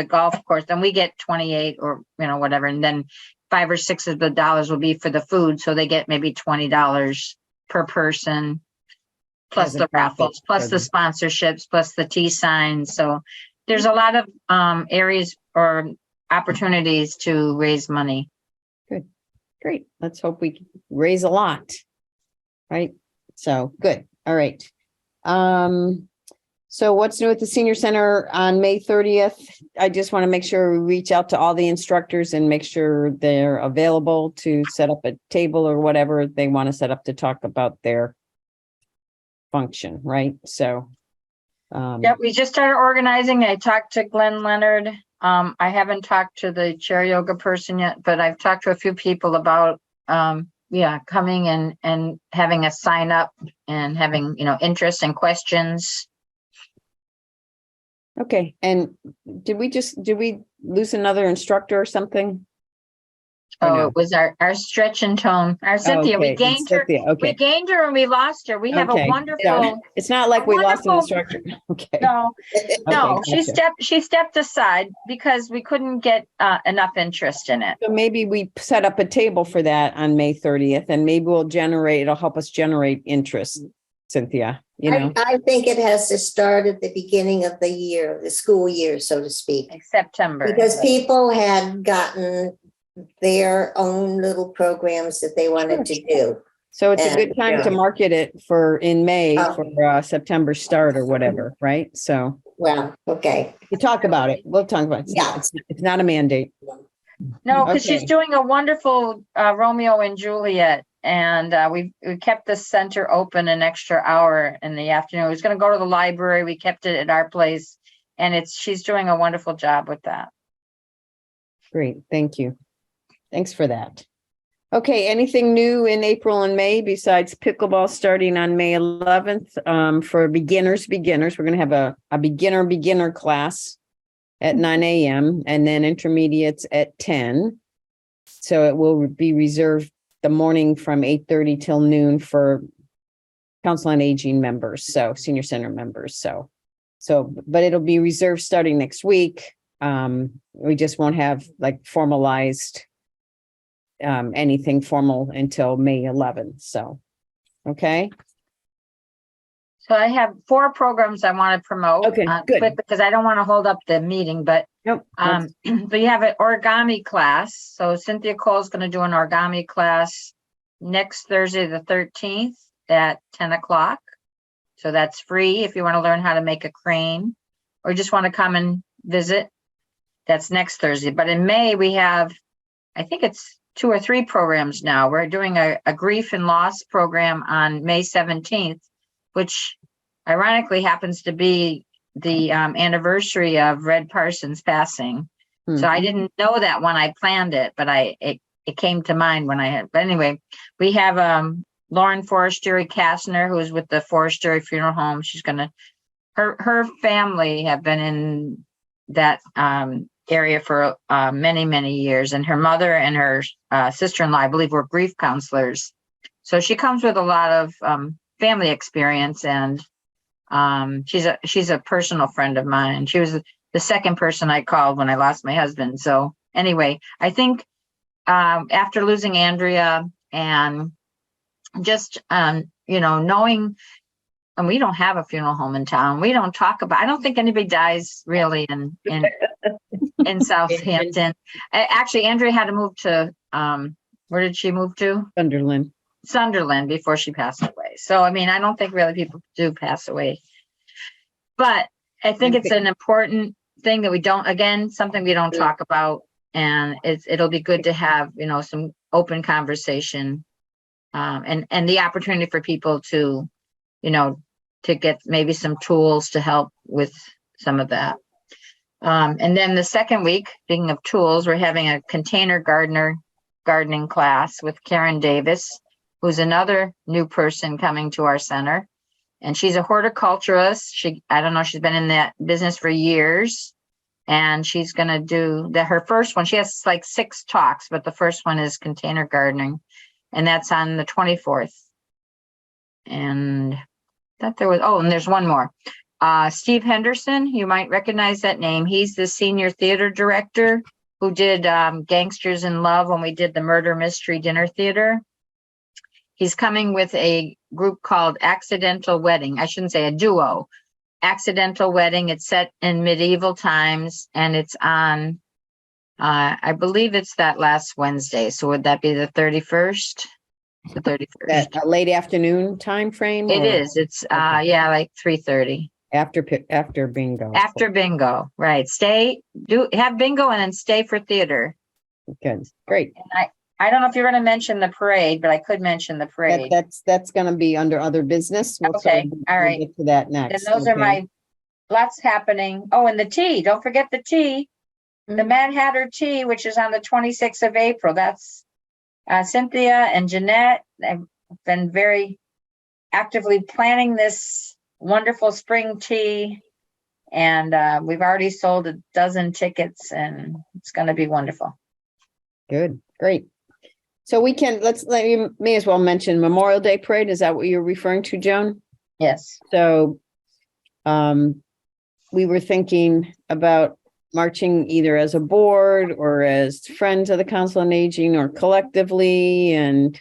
golf course, then we get 28 or whatever, and then 5 or 6 of the dollars will be for the food. So they get maybe $20 per person, plus As a the raffles, profit plus for the them. sponsorships, plus the tea signs. So there's a lot of areas or opportunities to raise money. Great. Let's hope we raise a lot. Right? So good. All right. So what's new at the senior center on May 30th? I just want to make sure we reach out to all the instructors and make sure they're available to set up a table or whatever they want to set up to talk about their function, right? So Yep, we just started organizing. I talked to Glenn Leonard. I haven't talked to the chair yoga person yet, but I've talked to a few people about coming and having a sign up and having interest and questions. okay. And did we lose another instructor or something? Or Oh, no? it was our Stretch and Tone, our Cynthia. Okay, We gained it's her. Cynthia, okay. We gained her and we lost her. We have Okay, a so wonderful. it's not like we lost an wonderful- instructor. Okay. No, no, Okay, gotcha. she stepped aside because we couldn't get enough interest in it. So maybe we set up a table for that on May 30th and maybe it'll help us generate interest, Cynthia, I think it has to start at the beginning of the year, the school year, so to speak. Like September. Because people had gotten their own little programs that they wanted to do. So it's a good time to market it in May Oh. for September start or whatever, right? So Well, okay. you talk about it. We'll talk about it. Yeah. It's not a mandate. No, because she's Okay. doing a wonderful Romeo and Juliet. And we kept the center open an extra hour in the afternoon. It was going to go to the library. We kept it at our place. And she's doing a wonderful job with that. Great. Thank you. Thanks for that. Okay, anything new in April and May besides pickleball starting on May 11th? For beginners, we're going to have a beginner class at 9 a.m. and then intermediates at 10. So it will be reserved the morning from 8:30 till noon for Council on Aging members, so senior center members, but it'll be reserved starting next week. We just won't have like formalized anything formal until May 11th, so, okay. So I have 4 programs I want to promote. Okay, good. Quick, because I don't want to hold up the meeting, but Nope. so you have an origami class. So Cynthia Cole's going to do an origami class next Thursday, the 13th at 10 o'clock. So that's free if you want to learn how to make a crane or just want to come and visit. That's next Thursday. But in May, we have, I think it's 2 or 3 programs now. We're doing a grief and loss program on May 17th, which ironically happens to be the anniversary of Red Parsons passing. So I didn't know that when I planned it, but it came to mind when I had. But anyway, we have Lauren Forestieri Kastner, who is with the Forestieri Funeral Home. She's gonna, her family have been in that area for many, many years, and her mother and her sister-in-law, I believe, were grief counselors. So she comes with a lot of family experience, and she's a personal friend of mine. She was the second person I called when I lost my husband. So anyway, I think after losing Andrea and just knowing, and we don't have a funeral home in town. We don't talk about, I don't think anybody dies really in Southampton. Actually, Andrea had to move to where did she move to? Sunderland before she passed away. So, I mean, I don't think really people do pass away, but I think it's an important thing that we don't, again, something we don't talk about, and it'll be good to have, some open conversation, and the opportunity for people to, to get maybe some tools to help with some of that. And then the second week, speaking of tools, we're having a container gardening class with Karen Davis, who's another new person coming to our center. And she's a horticulturist. I don't know, she's been in that business for years. And she's going to do her first one. She has like 6 talks, but the first one is container gardening. And that's on the 24th. And that there was, and there's one more. Steve Henderson, you might recognize that name. He's the senior theater director who did Gangsters in Love when we did the murder mystery dinner theater. He's coming with a group called Accidental Wedding. I shouldn't say a duo. Accidental Wedding. It's set in medieval times, and it's on, I believe it's that last Wednesday. So would that be the 31st? The 31st. That late afternoon time frame? It is. It's like 3:30. After bingo. After bingo, right. Have bingo and then stay for theater. Good. Great. And I don't know if you're going to mention the parade, but I could mention the parade. That's going to be under other business. Okay. All right. We'll get to that next. And those are lots happening. Oh, and the tea. Don't forget the tea. The Mad Hatter tea, which is on the 26th of April. That's Cynthia and Jeanette have been very actively planning this wonderful spring tea. And we've already sold 12 tickets, and it's going to be wonderful. Good. Great. So you may as well mention Memorial Day Parade. Is that what you're referring to, Joan? Yes. So we were thinking about marching either as a board or as friends of the Council on Aging or collectively, and,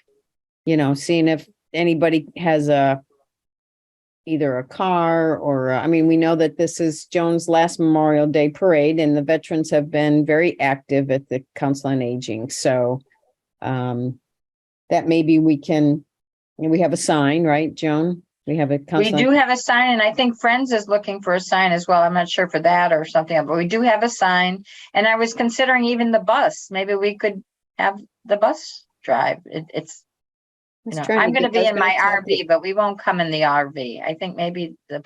seeing if anybody has either a car or, we know that this is Joan's last Memorial Day Parade, and the veterans have been very active at the Council on Aging. So that maybe we have a sign, right, Joan? We have we do have a sign, and I think Friends is looking for a sign as well. I'm not sure for that or something, but we do have a sign. And I was considering even the bus. Maybe we could have the bus drive. I'm going to be in my RV, but we won't come in the RV. I think maybe the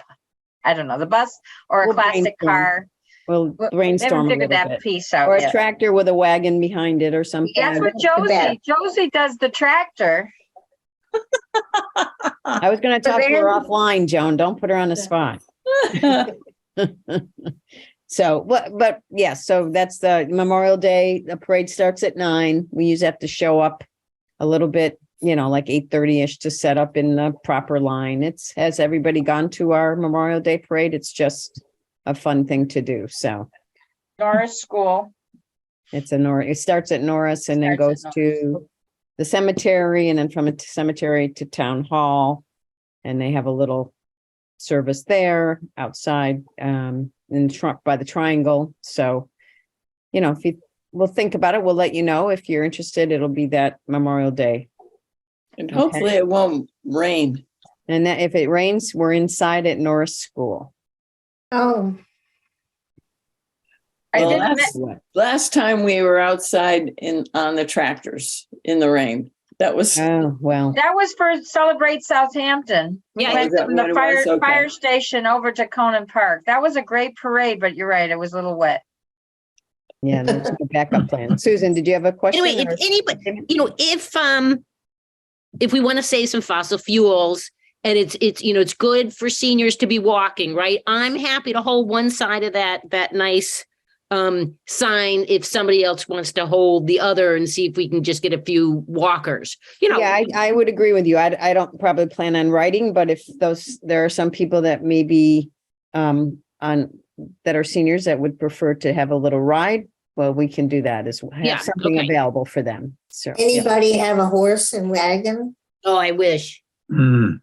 bus or a classic car. We'll brainstorm a little bit. Piece out or a tractor with a wagon behind it or something. That's what Josie does, the tractor. I was going to talk to her offline, Joan. Don't put her on the spot. So, but yeah, so that's the Memorial Day. The parade starts at 9. We usually have to show up a little bit like 8:30-ish to set up in the proper line. Has everybody gone to our Memorial Day parade? It's just a fun thing to do. So Norris School. it starts at Norris and then Starts goes at to the cemetery, and then from a cemetery to town hall. And they have a little service there outside, in the trunk by the triangle. So, if we'll think about it, we'll let you know if you're interested. It'll be that Memorial Day. And hopefully it won't rain. And that if it rains, we're inside at Norris School. Oh, I Well, did, last time we were outside on the tractors in the rain. That was, Oh, well, that was for Celebrate Southampton. We Yeah. went Was that from what the it was? Okay. fire station over to Conan Park. That was a great parade, but you're right, it was a little wet. yeah, that's the backup plan. Susan, did you have a question? Anyway, or- if anybody, if we want to save some fossil fuels and it's good for seniors to be walking, right? I'm happy to hold one side of that nice sign if somebody else wants to hold the other and see if we can just get a few walkers. Yeah, I would agree with you. I don't probably plan on writing, but if there are some people that maybe that are seniors that would prefer to have a little ride, well, we can do that as well. Yeah, Have something okay. available for them. So yeah. anybody have a horse and wagon? Oh, I wish. Mm.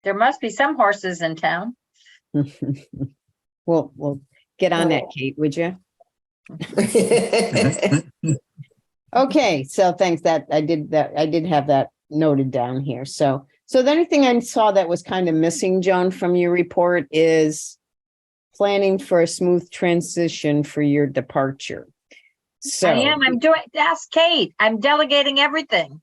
There must be some horses in town. We'll get on that, Kate, would you? Okay, so thanks. I did have that noted down here. So the only thing I saw that was kind of missing, Joan, from your report is planning for a smooth transition for your departure. So I'm doing, ask Kate, I'm delegating everything.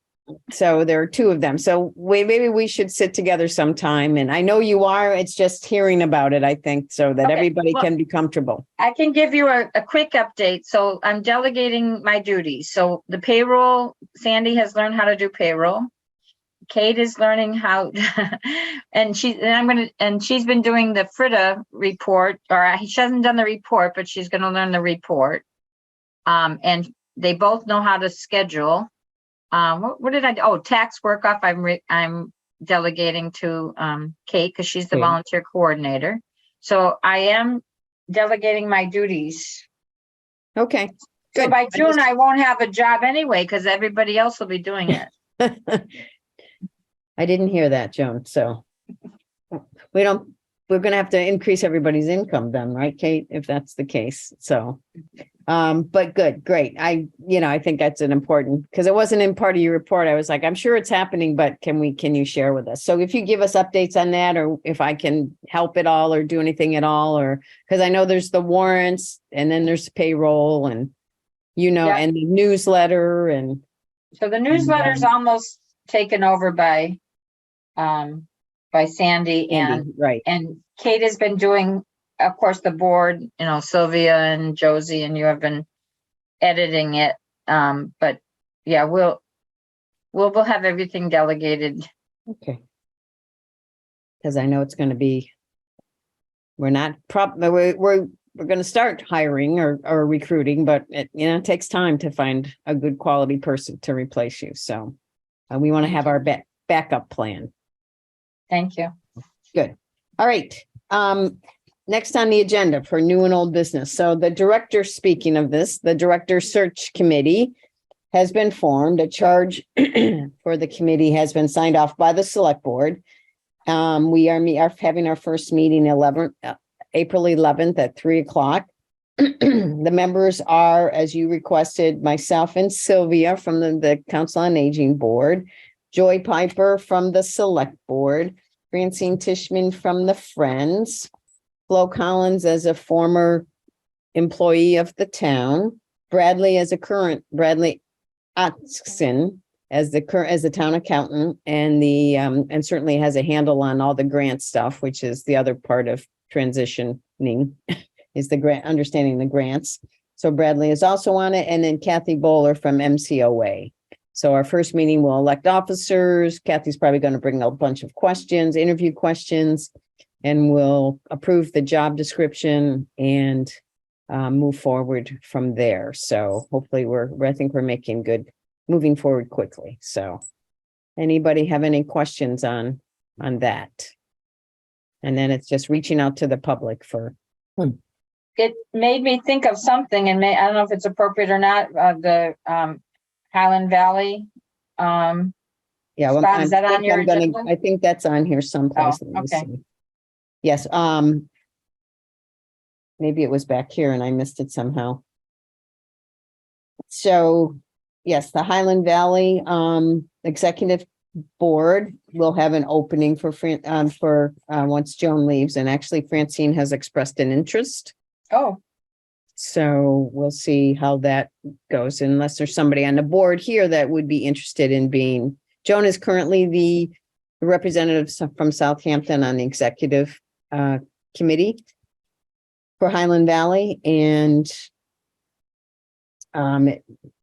So there are two of them. So maybe we should sit together sometime. And I know you are, it's just hearing about it, I think, so that Okay, everybody well- can be comfortable. I can give you a quick update. So I'm delegating my duties. So the payroll, Sandy has learned how to do payroll. Kate is learning how, and she's been doing the FRITA report, or she hasn't done the report, but she's going to learn the report. And they both know how to schedule. What did I do? Oh, tax work off. I'm delegating to Kate because she's the Okay. volunteer coordinator. So I am delegating my duties. Okay. So Good. by June, I won't have a job anyway because everybody else will be doing it. I didn't hear that, Joan. So we're going to have to increase everybody's income then, right, Kate, if that's the case. So, but good, great. I think that's an important, because it wasn't in part of your report. I was like, I'm sure it's happening, but can you share with us? So if you give us updates on that, or if I can help at all or do anything at all, or, because I know there's the warrants and then there's payroll and, Yeah. and the newsletter and. So the newsletter's almost taken over by Sandy and Right. Kate has been doing, of course, the board, Sylvia and Josie, and you have been editing it. But yeah, we'll have everything delegated. Okay. Because I know it's going to be, we're going to start hiring or recruiting, but it takes time to find a good quality person to replace you. So we want to have our backup plan. Thank you. Good. All right. Next on the agenda for new and old business. So the director, speaking of this, the director search committee has been formed. A charge for the committee has been signed off by the select board. We are having our first meeting April 11th at 3:00. The members are, as you requested, myself and Sylvia from the Council on Aging Board, Joy Piper from the Select Board, Francine Tishman from the Friends, Flo Collins as a former employee of the town, Bradley Oxon as the town accountant, and certainly has a handle on all the grant stuff, which is the other part of transitioning, is the grant, understanding the grants. So Bradley is also on it, and then Kathy Bowler from MCOA. So our first meeting will elect officers. Kathy's probably going to bring a bunch of questions, interview questions, and we'll approve the job description and move forward from there. So hopefully I think we're making good moving forward quickly. So anybody have any questions on that? And then it's just reaching out to the public for, It made me think of something and I don't know if it's appropriate or not, the Highland Valley. yeah. well, Scott, is that on your agenda? I think that's on here someplace. Oh, Let me okay. see. Yes, maybe it was back here and I missed it somehow. So, yes, the Highland Valley Executive Board will have an opening for once Joan leaves, and actually Francine has expressed an interest. Oh, So we'll see how that goes, unless there's somebody on the board here that would be interested in being. Joan is currently the representative from Southampton on the executive committee for Highland Valley, and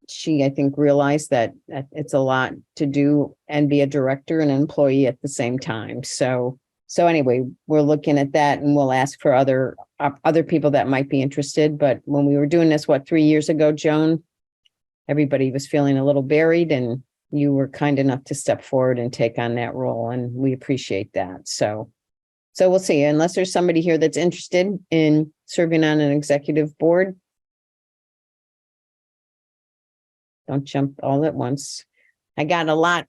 she, I think, realized that it's a lot to do and be a director and an employee at the same time. So anyway, we're looking at that, and we'll ask for other people that might be interested. But when we were doing this, 3 years ago, Joan, everybody was feeling a little buried, and you were kind enough to step forward and take on that role, and we appreciate that. So we'll see. Unless there's somebody here that's interested in serving on an executive board, don't jump all at once. I got a lot.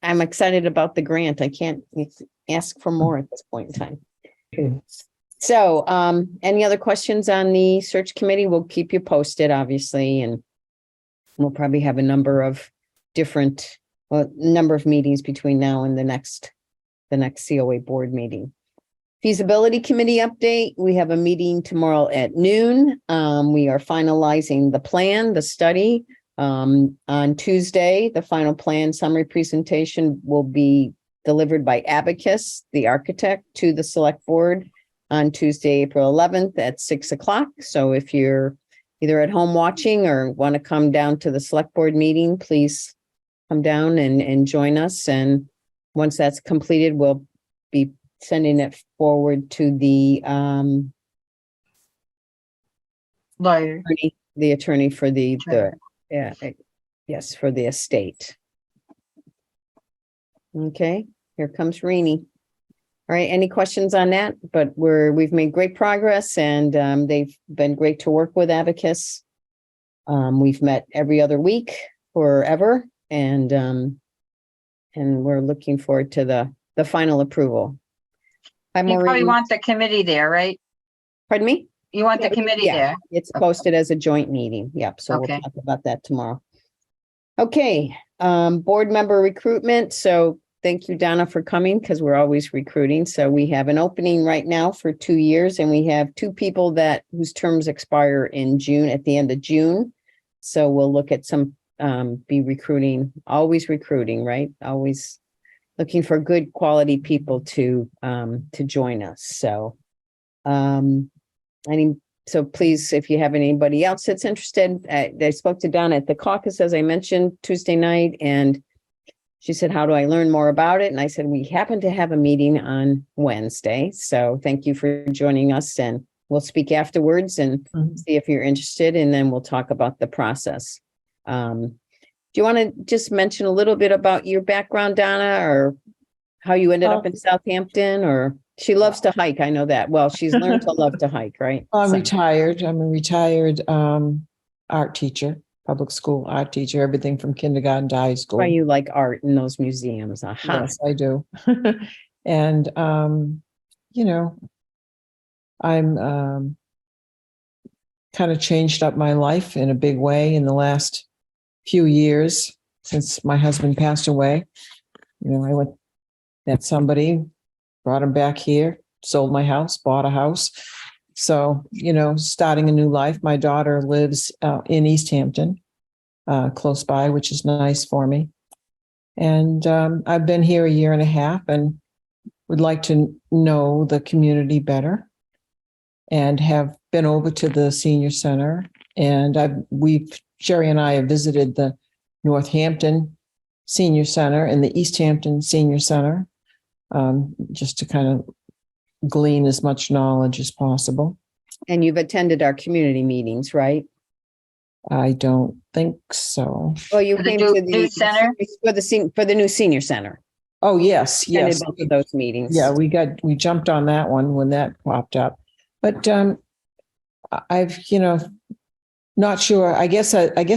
I'm excited about the grant. I can't ask for more at this point in time. Okay. So, any other questions on the search committee? We'll keep you posted, obviously, and we'll probably have a number of meetings between now and the next COA board meeting. Feasibility committee update. We have a meeting tomorrow at noon. We are finalizing the plan, the study. On Tuesday, the final plan summary presentation will be delivered by Abacus, the architect, to the select board on Tuesday, April 11th at 6:00. So if you're either at home watching or want to come down to the select board meeting, please come down and join us. And once that's completed, we'll be sending it forward to the lawyer. attorney for for the estate. Okay, here comes Rini. All right, any questions on that? But we've made great progress, and they've been great to work with Abacus. We've met every other week forever, and we're looking forward to the final approval. You probably want the committee there, right? Pardon me? You want the committee there? It's posted as a joint meeting. Yep. So Okay. we'll talk about that tomorrow. Okay. Board member recruitment. So thank you, Donna, for coming, because we're always recruiting. So we have an opening right now for 2 years, and we have 2 people whose terms expire in June, at the end of June. So we'll look at be recruiting, right? Always looking for good quality people to join us. So, so please, if you have anybody else that's interested, I spoke to Donna at the caucus, as I mentioned, Tuesday night, and she said, how do I learn more about it? And I said, we happen to have a meeting on Wednesday. So thank you for joining us, and we'll speak afterwards and see if you're interested, and then we'll talk about the process. Do you want to just mention a little bit about your background, Donna, or how you ended up in Southampton? Or she loves to hike. I know that. Well, she's learned to love to hike, right? I'm So- retired. I'm a retired art teacher, public school art teacher, everything from kindergarten to high school. Why you like art in those museums? Aha. Yes, I do. And, I'm kind of changed up my life in a big way in the last few years since my husband passed away. I met somebody, brought him back here, sold my house, bought a house. So, starting a new life. My daughter lives in Easthampton, close by, which is nice for me. And I've been here a year and a half and would like to know the community better, and have been over to the senior center. And Sherry and I have visited the Northampton Senior Center and the Easthampton Senior Center, just to kind of glean as much knowledge as possible. And you've attended our community meetings, right? I don't think so. Well, you For the came new- to new the center? for the new senior center. Oh, yes, Attended yes. both of those meetings. Yeah, we jumped on that one when that popped up. But I've, not sure. I guess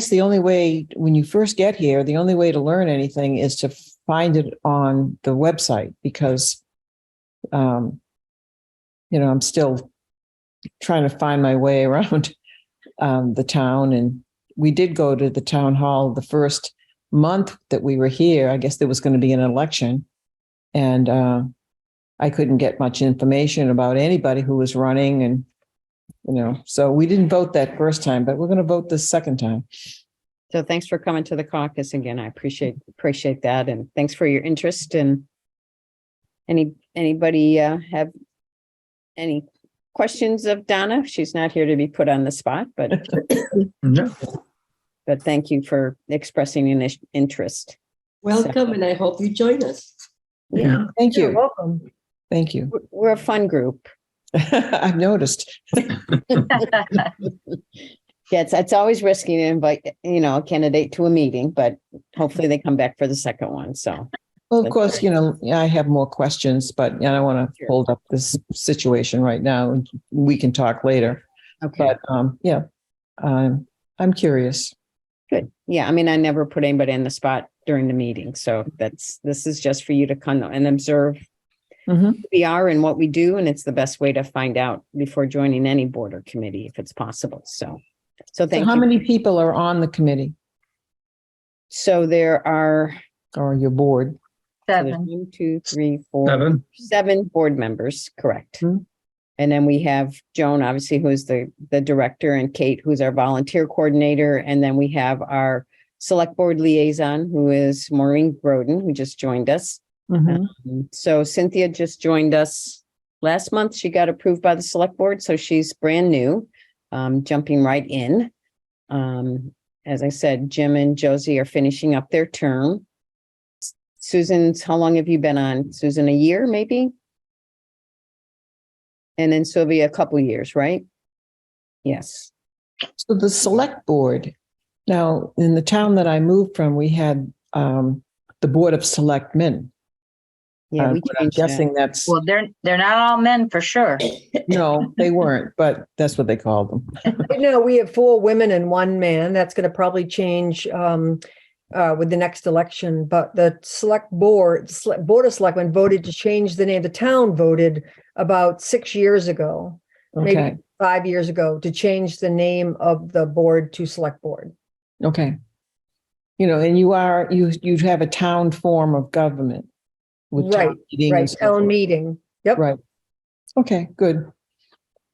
the only way, when you first get here, the only way to learn anything is to find it on the website, because I'm still trying to find my way around the town. And we did go to the town hall the first month that we were here. I guess there was going to be an election, and I couldn't get much information about anybody who was running, and so we didn't vote that first time, but we're going to vote this second time. So thanks for coming to the caucus again. I appreciate that, and thanks for your interest. And anybody have any questions of Donna? She's not here to be put on the spot, but No. but thank you for expressing an interest. Welcome, and I hope you join us. Yeah. Thank You're you. welcome. Thank you. We're a fun group. I've noticed. Yeah, it's always risky to invite, a candidate to a meeting, but hopefully they come back for the second one. So, Well, of That's course, great. I have more questions, but I don't want to Sure. hold up this situation right now, and we can talk later. okay, But I'm curious. good. Yeah, I mean, I never put anybody in the spot during the meeting. So this is just for you to come and observe Mhm. who we are and what we do. And it's the best way to find out before joining any board or committee if it's possible. So So thank how you. many people are on the committee So there are or your board? so there's 7. 1, 2, 3, 4, Seven. 7 board members, correct. Hmm. And then we have Joan, obviously, who's the director, and Kate, who's our volunteer coordinator. And then we have our select board liaison, who is Maureen Groden, who just joined us. Mhm. So Cynthia just joined us last month. She got approved by the select board, so she's brand new, jumping right in. As I said, Jim and Josie are finishing up their term. Susan's, how long have you been on? Susan, a year, maybe? And then Sylvia, a couple years, right? Yes. So the select board, now in the town that I moved from, we had the Board of Selectmen. Yeah, we But I'm changed that. guessing that's, Well, they're not all men for sure. no, they weren't, but that's what they called them. Right now, we have 4 women and 1 man. That's going to probably change with the next election. But the board of selectmen voted to change the name. The town voted about 6 years ago, Okay, maybe 5 years ago, to change the name of the board to select board. okay. And you have a town form of government. With town Right, meeting and right. so Town forth. meeting. Yep. Right. Okay, good.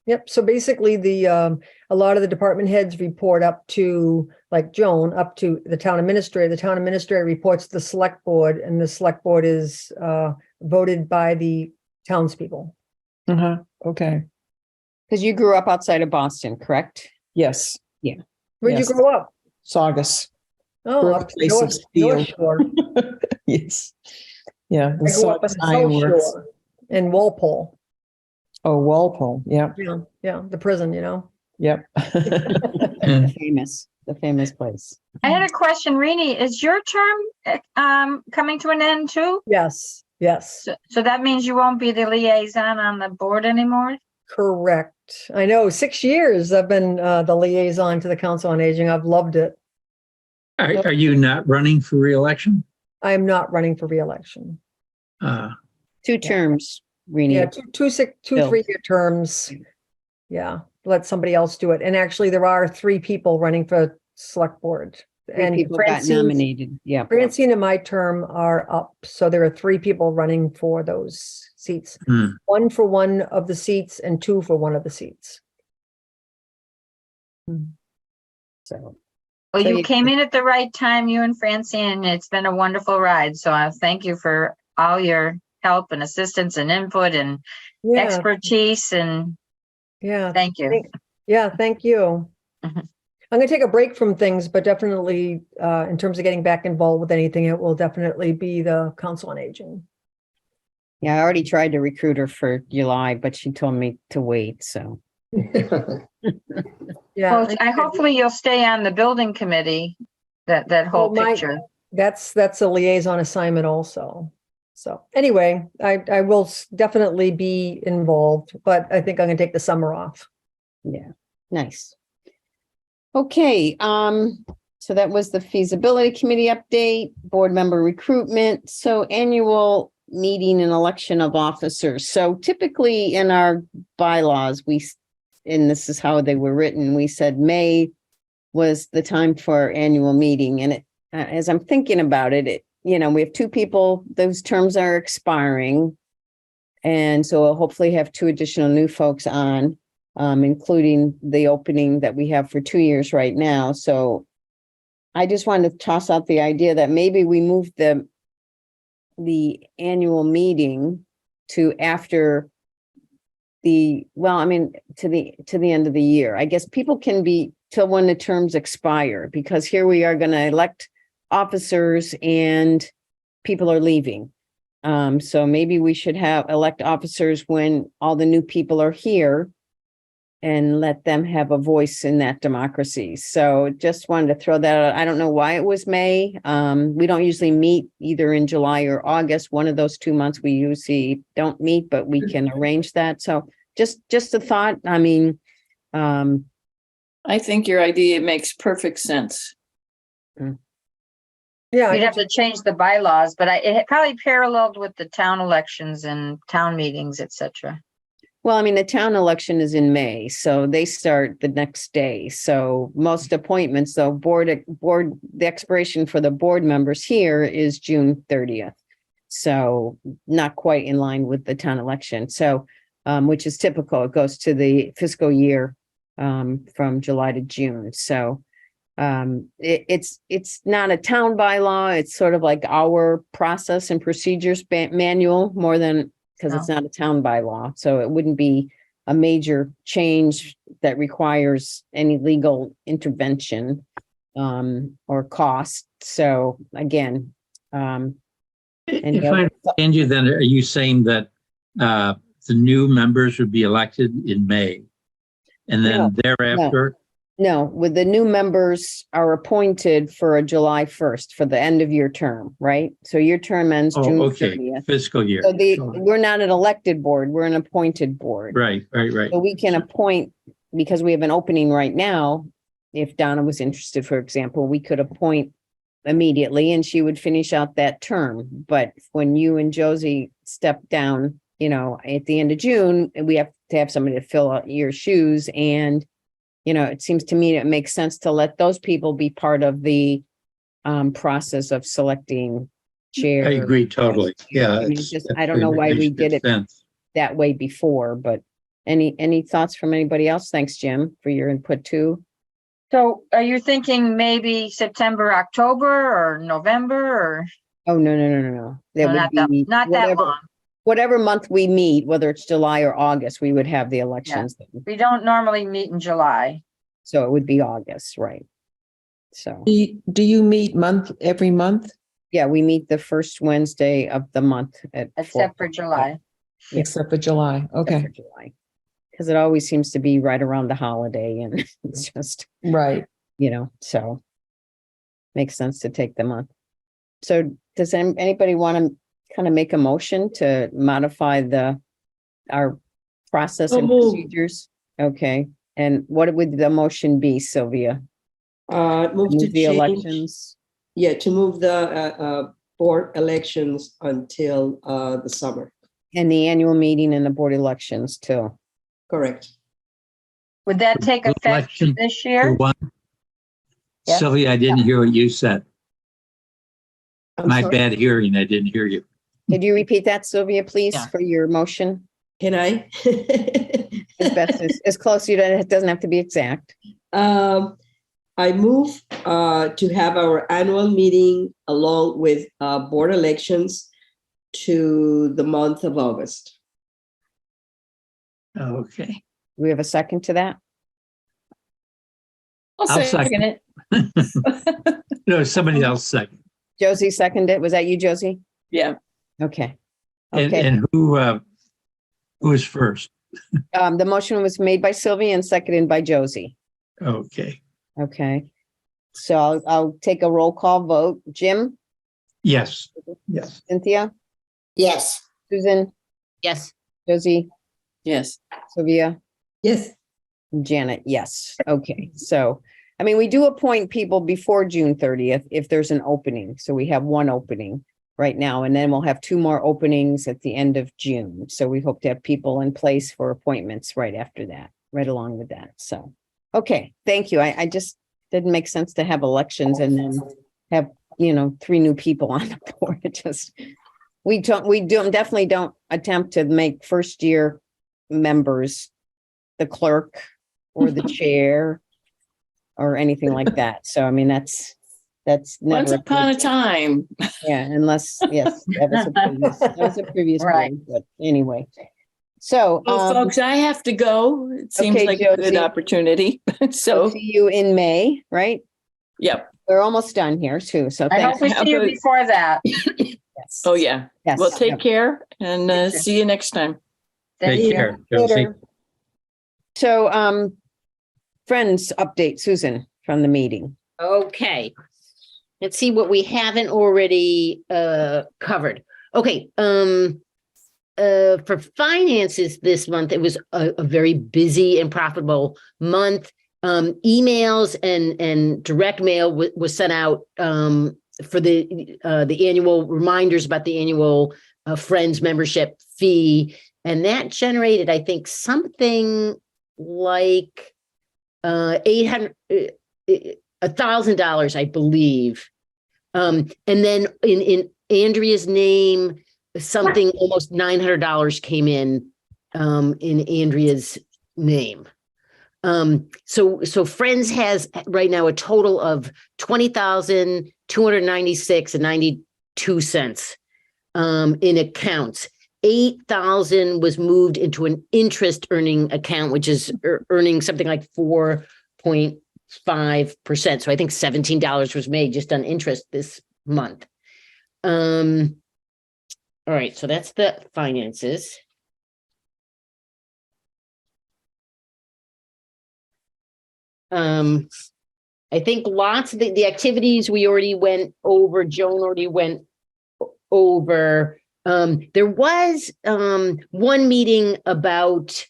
Yep. So basically a lot of the department heads report up to, like Joan, up to the town administrator. The town administrator reports to the select board, and the select board is voted by the townspeople. Uh-huh. Okay. Because you grew up outside of Boston, correct? Yes. Where'd Yes. you grow up? Saugus. Oh, up Birthplace north, of steel. North Shore. Yes. Yeah. the I grew up in Saugus the South Ironworks. Shore in Walpole. Oh, Walpole. Yeah. Yeah, the prison, Yep. The famous place. I had a question, Rini, is your term coming to an end too? Yes, yes, So that means you won't be the liaison on the board anymore? correct. I know, 6 years I've been the liaison to the Council on Aging. I've loved it. Are you not running for reelection? I am not running for reelection. 2 terms, Rini. Yeah, two Bill. 3-year terms. Yeah, let somebody else do it. And actually, there are 3 people running for select board. 3 And people got nominated. Yeah. Francine and my term are up. So there are 3 people running for those seats. Hmm. 1 for one of the seats and 2 for one of the seats. So Well, So you you- came in at the right time, you and Francine. It's been a wonderful ride. So I thank you for all your help and assistance and input and Yeah, expertise, and yeah. thank you. Yeah, thank you. Mhm. I'm going to take a break from things, but definitely in terms of getting back involved with anything, it will definitely be the Council on Aging. yeah, I already tried to recruit her for July, but she told me to wait. So Yeah, Yeah. Well, I hopefully you'll stay on the building committee, that whole Well, picture. That's a liaison assignment also. So anyway, I will definitely be involved, but I think I'm gonna take the summer off. Yeah, nice. Okay, so that was the feasibility committee update, board member recruitment, so annual meeting and election of officers. So typically in our bylaws, and this is how they were written, we said May was the time for our annual meeting, and as I'm thinking about it, we have two people, those terms are expiring. And so we'll hopefully have two additional new folks on, including the opening that we have for 2 years right now. So I just wanted to toss out the idea that maybe we move the annual meeting to after to the end of the year. I guess people can be till when the terms expire, because here we are going to elect officers and people are leaving. So maybe we should elect officers when all the new people are here and let them have a voice in that democracy. So just wanted to throw that out. I don't know why it was May. We don't usually meet either in July or August. One of those 2 months we usually don't meet, but we can arrange that. So just a thought. I mean, I think your idea makes perfect sense. Yeah, We'd have to change the bylaws, but it probably paralleled with the town elections and town meetings, et cetera. well, I mean, the town election is in May, so they start the next day. So most appointments, though, the expiration for the board members here is June 30th. So not quite in line with the town election. So, which is typical. It goes to the fiscal year from July to June. So it's not a town bylaw. It's sort of like our process and procedures manual more than, because it's not a town bylaw. So it wouldn't be a major change that requires any legal intervention or cost. So again, if I understand you, then are you saying that the new members would be elected in May, and then thereafter? No, with the new members are appointed for a July 1st for the end of your term, right? So your term ends June 30th. Fiscal year. So we're not an elected board, we're an appointed board. Right. So we can appoint, because we have an opening right now. If Donna was interested, for example, we could appoint immediately and she would finish out that term. But when you and Josie step down, at the end of June, we have to have somebody to fill out your shoes. And it seems to me it makes sense to let those people be part of the process of selecting chair. I agree totally. Yeah. I don't know why we did it that way before, but any thoughts from anybody else? Thanks, Jim, for your input too. So are you thinking maybe September, October, or November, or? Oh, no. Not that long. Whatever month we meet, whether it's July or August, we would have the elections. We don't normally meet in July. So it would be August, right? So. Do you meet every month? Yeah, we meet the first Wednesday of the month Except for July. Yeah. Except for July. Okay. Because it always seems to be right around the holiday and it's just. Right. So makes sense to take the month. So does anybody want to kind of make a motion to modify our process and procedures? Okay. And what would the motion be, Sylvia? Move to the change, elections. Yeah, to move the board elections until the summer. And the annual meeting and the board elections too. Correct. Would that take effect this year? Yes. Sylvia, I didn't hear what you said. I'm sorry? Bad hearing, I didn't hear you. Could you repeat that, Sylvia, please, for your motion? Can I? As best as close to it doesn't have to be exact. I move to have our annual meeting along with board elections to the month of August. Okay. We have a second to that? I'll second it. No, somebody else second. Josie seconded it. Was that you, Josie? Yeah. Okay. And who is first? The motion was made by Sylvia and seconded by Josie. Okay. Okay. So I'll take a roll call vote. Jim, Yes. Yes. Cynthia, Yes. Susan, Yes. Josie, Yes. Sylvia, Yes. Janet, yes. Okay. So, I mean, we do appoint people before June 30th if there's an opening. So we have one opening right now, and then we'll have two more openings at the end of June. So we hope to have people in place for appointments right after that, right along with that. So, okay, thank you. I just didn't make sense to have elections and then have, three new people on the board. It just, we definitely don't attempt to make first year members the clerk or the chair or anything like that. So, I mean, that's never. Once upon a time. Yeah, unless, yes, that was a previous Right. board, but anyway. So, Well, folks, I have to go. It seems okay, like a good Josie. opportunity. I'll So, see you in May, right? yep. We're almost done here too, so I hope thanks. we see you before that. Yes. Oh, yeah. Yes. Well, take Yep. care and see you next time. Thank Take you. care, Josie. Later. So, friends update, Susan, from the meeting. Okay. Let's see what we haven't already covered. Okay, for finances this month, it was a very busy and profitable month. Emails and direct mail was sent out for the annual reminders about the annual Friends membership fee, and that generated, I think, something like $1,000, I believe. And then in Andrea's name, something almost $900 came in Andrea's name. So Friends has right now a total of $20,296.92 in accounts. 8,000 was moved into an interest earning account, which is earning something like 4.5%. So I think $17 was made just on interest this month. All right, so that's the finances. I think lots of the activities we already went over, Joan already went over. There was one meeting about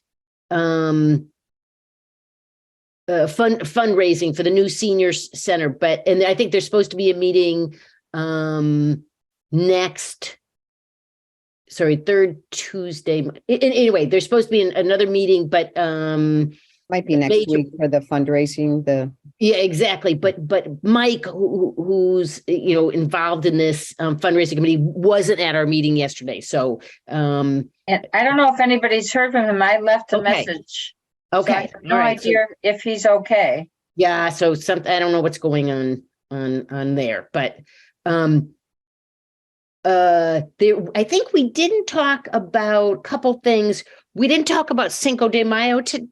fundraising for the new seniors center, and I think there's supposed to be a meeting third Tuesday. Anyway, there's supposed to be another meeting, but Might be next week for the fundraising, yeah, exactly. But Mike, who's involved in this fundraising committee, wasn't at our meeting yesterday. So And I don't know if anybody's heard from him. I left a Okay. message. So I okay, have no all right. So, idea if he's okay. yeah, so I don't know what's going on there, but I think we didn't talk about a couple things. We didn't talk about Cinco de Mayo today.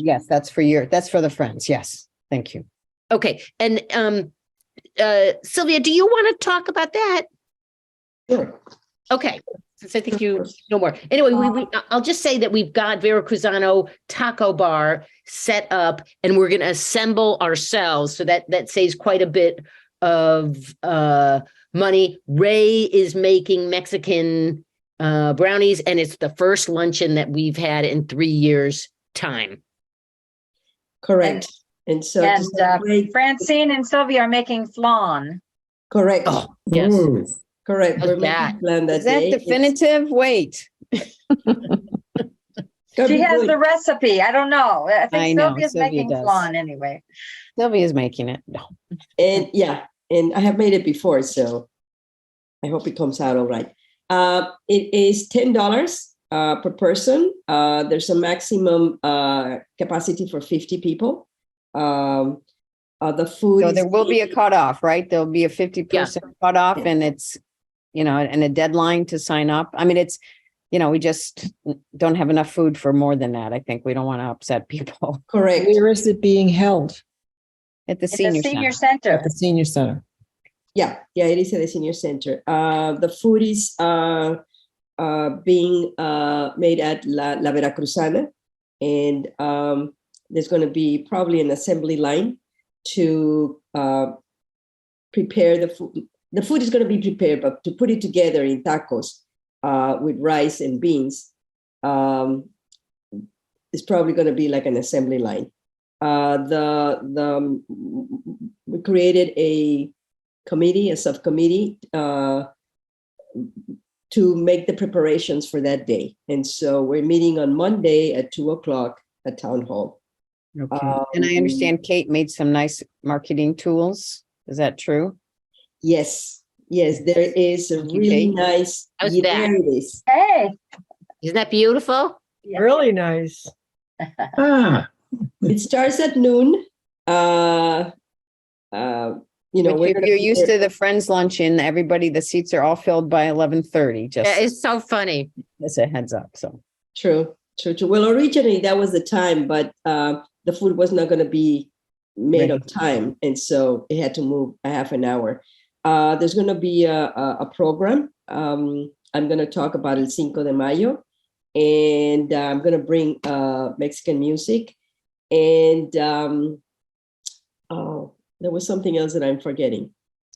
yes, that's for the Friends. Yes. Thank you. Okay. And Sylvia, do you want to talk about that? Sure. Okay. Since I think you know more. Anyway, I'll just say that we've got Vera Cruzano Taco Bar set up and we're going to assemble ourselves. So that saves quite a bit of money. Ray is making Mexican brownies, and it's the first luncheon that we've had in 3 years' time. Correct. And so to And celebrate- Francine and Sylvia are making flan. correct. Oh, yes. Correct. How's We're making that? plan that Is that day. definitive? Wait. Gotta She be has good. the recipe. I don't know. I I think know, Sylvia's Sylvia making does. flan anyway. Sylvia's making it. No. And yeah, and I have made it before, so I hope it comes out all right. It is $10 per person. There's a maximum capacity for 50 people. The food. So is there will be a cutoff, right? There'll be a 50% cutoff, Yeah. and it's, and a deadline to sign up. I mean, it's, we just don't have enough food for more than that. I think we don't want to upset people correct. Where is it being held? at the It's a senior senior center. center. At the senior center. Yeah, it is at the senior center. The food is being made at La Veracruzana, and there's going to be probably an assembly line to prepare the food. The food is going to be prepared, but to put it together in tacos with rice and beans, it's probably going to be like an assembly line. We created a committee, a subcommittee, to make the preparations for that day. And so we're meeting on Monday at 2:00 at Town Hall. Okay. And I understand Kate made some nice marketing tools. Is that true? Yes, there is a really nice. How's that? There it is. Hey. Isn't that beautiful? Really nice. Ah, It starts at noon. But you're used to the Friends luncheon. Everybody, the seats are all filled by 11:30, just It's so funny. as a heads up. So True. Well, originally that was the time, but the food was not going to be made on time, and so it had to move a half an hour. There's going to be a program. I'm going to talk about El Cinco de Mayo, and I'm going to bring Mexican music, and there was something else that I'm forgetting.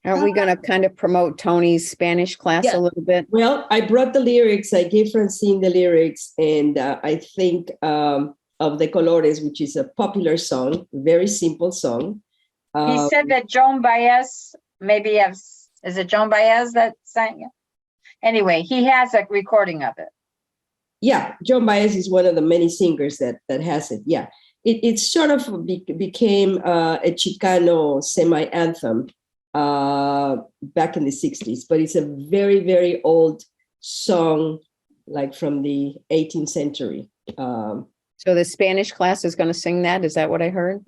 are we going to kind of promote Tony's Spanish class Yeah. a little bit? Well, I brought the lyrics. I gave Francine the lyrics, and I think of the Colores, which is a popular song, very simple song. He said that Joan Baez, is it Joan Baez that sang it? Anyway, he has a recording of it. Yeah, Joan Baez is one of the many singers that has it. Yeah, it sort of became a Chicano semi-anthem back in the 60s, but it's a very, very old song, like from the 18th century. So the Spanish class is going to sing that? Is that what I heard?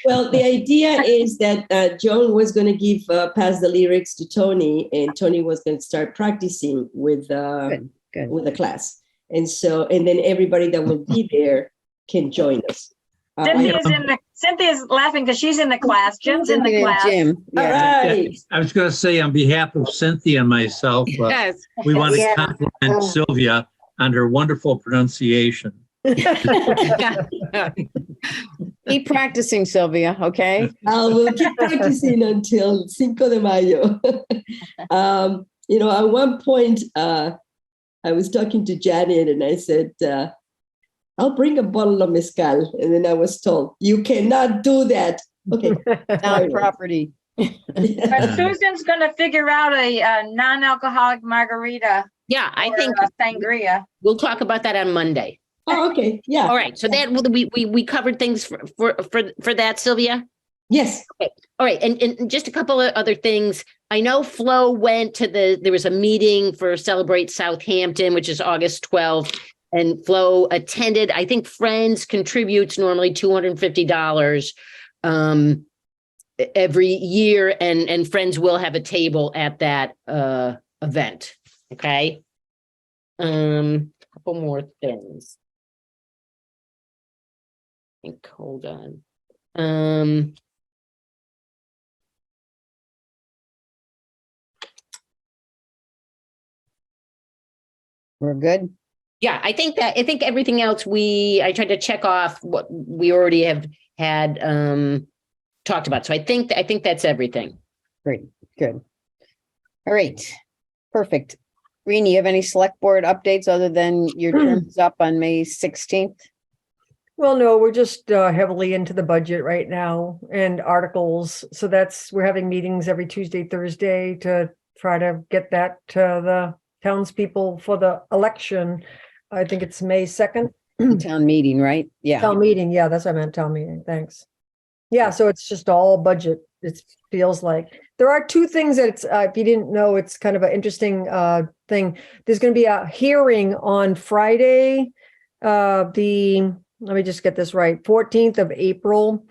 Well, the idea is that Joan was going to pass the lyrics to Tony, and Tony was going to start practicing with Good. with the class. And then everybody that will be there can join us. Cynthia's laughing because she's in the class. Jim's in the class. Jim. All Yeah. right. I was going to say on behalf of Cynthia and myself, Yes. we want to Yeah. compliment Sylvia on her wonderful pronunciation. Keep practicing, Sylvia, okay? I will keep practicing until Cinco de Mayo. At one point, I was talking to Janet and I said, I'll bring a bottle of mezcal. And then I was told, you cannot do that. Okay. Town property. But Susan's going to figure out a non-alcoholic margarita. Yeah, I or think a sangria. we'll talk about that on Monday. Oh, okay. Yeah. All right. So that we covered things for that, Sylvia. Yes. Okay. All right. And just a couple of other things. I know Flo went to there was a meeting for Celebrate Southampton, which is August 12th. And Flo attended. I think Friends contributes normally $250 every year. And Friends will have a table at that event. Okay. Couple more things. Hold on. We're good. Yeah, I think everything else I tried to check off what we already have had talked about. So I think that's everything. Great. Good. All right. Perfect. Reen, you have any select board updates other than your term is up on May 16th? Well, no, we're just heavily into the budget right now and articles. So we're having meetings every Tuesday, Thursday to try to get that to the townspeople for the election. I think it's May 2nd. Town meeting, right? Yeah. Town meeting. Yeah, that's what I meant. Town meeting. Thanks. Yeah. So it's just all budget. It feels like there are two things that if you didn't know, it's kind of an interesting thing. There's going to be a hearing on Friday, let me just get this right, 14th of April.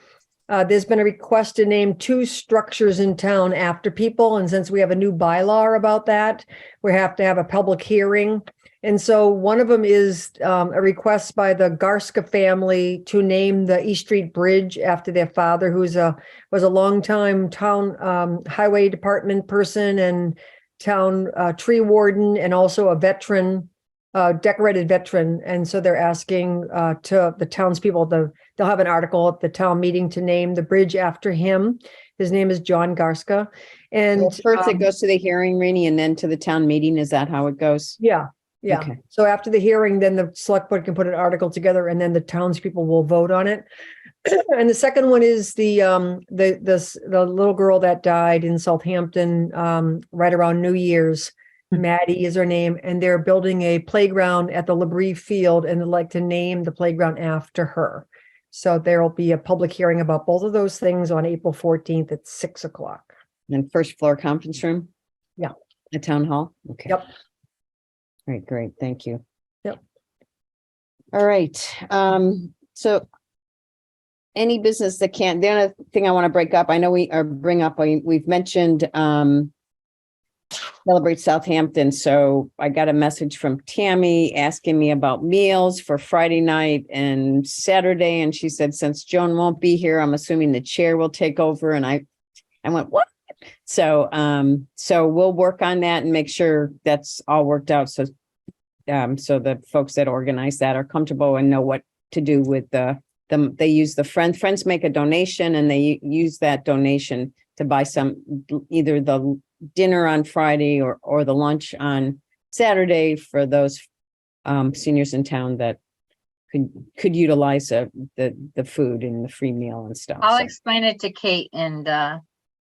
There's been a request to name 2 structures in town after people. And since we have a new bylaw about that, we have to have a public hearing. And so one of them is a request by the Garska family to name the East Street Bridge after their father, who was a longtime town highway department person and town tree warden, and also a veteran decorated veteran. And so they're asking to the townspeople, they'll have an article at the town meeting to name the bridge after him. His name is John Garska. And Well, first it goes to the hearing, Rini, and then to the town meeting. Is that how it goes? yeah. Okay. So after the hearing, then the select board can put an article together and then the townspeople will vote on it. And the second one is the little girl that died in Southampton right around New Year's. Maddie is her name, and they're building a playground at the Labrie Field, and they'd like to name the playground after her. So there will be a public hearing about both of those things on April 14th at 6:00. And first floor conference room? Yeah. The town hall? Okay. Yep. All right, great. Thank you. Yep. All right. So any business that can't, the other thing I want to break up, I know we've mentioned Celebrate Southampton. So I got a message from Tammy asking me about meals for Friday night and Saturday. And she said, since Joan won't be here, I'm assuming the chair will take over. And I went, what? So we'll work on that and make sure that's all worked out. So the folks that organize that are comfortable and know what to do with they use the friends make a donation, and they use that donation to buy either the dinner on Friday or the lunch on Saturday for those seniors in town that could utilize the food and the free meal and stuff. I'll explain it to Kate and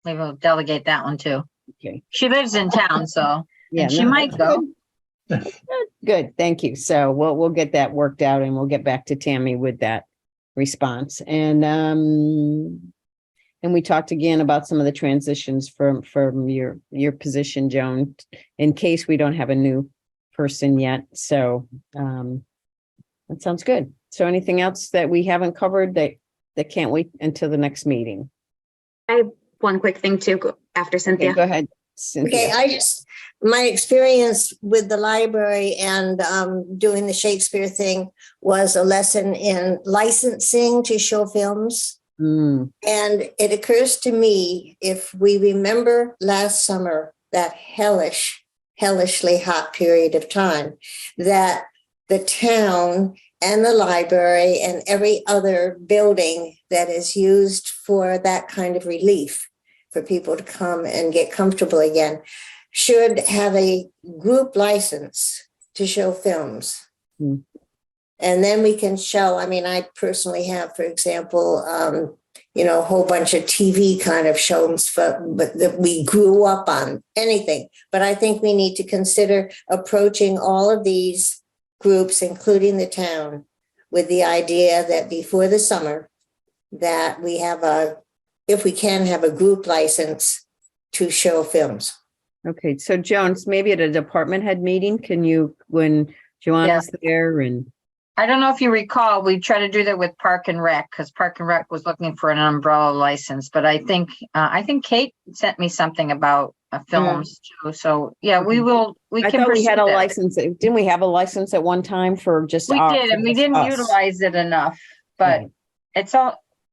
maybe we'll delegate that one too. Okay. She lives in town, so Yeah, she might go. Good. Thank you. So we'll get that worked out, and we'll get back to Tammy with that response. And we talked again about some of the transitions from your position, Joan, in case we don't have a new person yet. So that sounds good. So anything else that we haven't covered that can't wait until the next meeting? I have one quick thing too after Cynthia. Okay, go ahead, Cynthia. Okay, my experience with the library and doing the Shakespeare thing was a lesson in licensing to show films. Mm. And it occurs to me, if we remember last summer, that hellishly hot period of time, that the town and the library and every other building that is used for that kind of relief for people to come and get comfortable again should have a group license to show films. Mm. And then we can show, I personally have, for example, a whole bunch of TV kind of shows but that we grew up on, anything. But I think we need to consider approaching all of these groups, including the town, with the idea that before the summer, that we have if we can have a group license to show films. Okay, so Jones, maybe at a department head meeting, when Joanna's there and. I don't know if you recall, we tried to do that with Park and Rec because Park and Rec was looking for an umbrella license, but I think Kate sent me something about films too. So yeah, we can. I thought we had a license. Didn't we have a license at one time for just? We did, and we didn't utilize it enough. But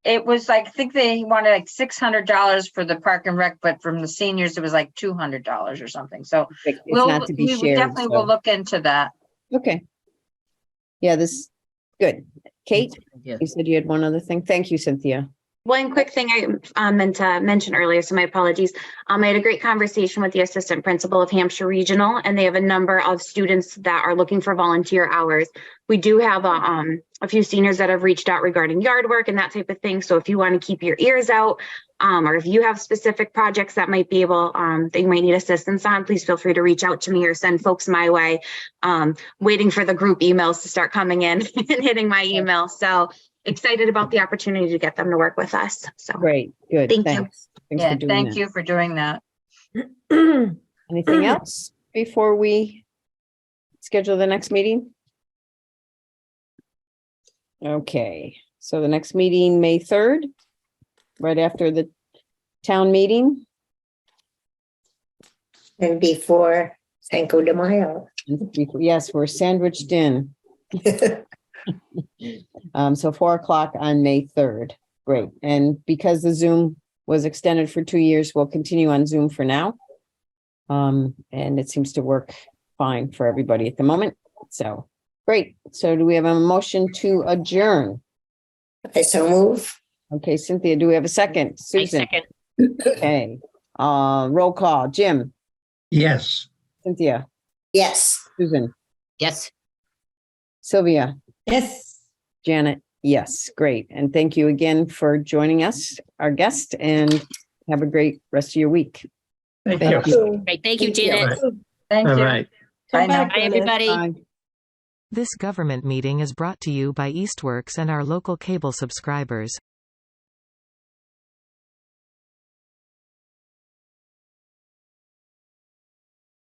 it was like, I think they wanted like $600 for the Park and Rec, but from the seniors it was like $200 or something. So it's not to be shared, we definitely will look into that. Okay. Yeah, this good. Kate, you said you had one other thing. Thank you, Cynthia. One quick thing I meant to mention earlier, so my apologies. I had a great conversation with the assistant principal of Hampshire Regional, and they have a number of students that are looking for volunteer hours. We do have a few seniors that have reached out regarding yard work and that type of thing. So if you want to keep your ears out, or if you have specific projects that might be able, that you might need assistance on, please feel free to reach out to me or send folks my way. Waiting for the group emails to start coming in and hitting my email. So excited about the opportunity to get them to work with us. So great, good. Thanks. Thank you for doing that. Anything else before we schedule the next meeting? Okay, so the next meeting, May 3rd, right after the town meeting. And before Cinco de Mayo. Yes, we're sandwiched in. So 4:00 on May 3rd. Great. And because the Zoom was extended for 2 years, we'll continue on Zoom for now. And it seems to work fine for everybody at the moment. So, great. So do we have a motion to adjourn? Okay, so move. Okay, Cynthia, do we have a second? I Susan? second. Okay, roll call. Jim, Yes. Cynthia, Yes. Susan, Yes. Sylvia, Yes. Janet. Yes, great. And thank you again for joining us, our guest, and have a great rest of your week. Thank Thank you. you. Great. Thank you, Thank you. Janet. Thank All you. right. Bye now. Bye, everybody. Bye. This government meeting is brought to you by Eastworks and our local cable subscribers.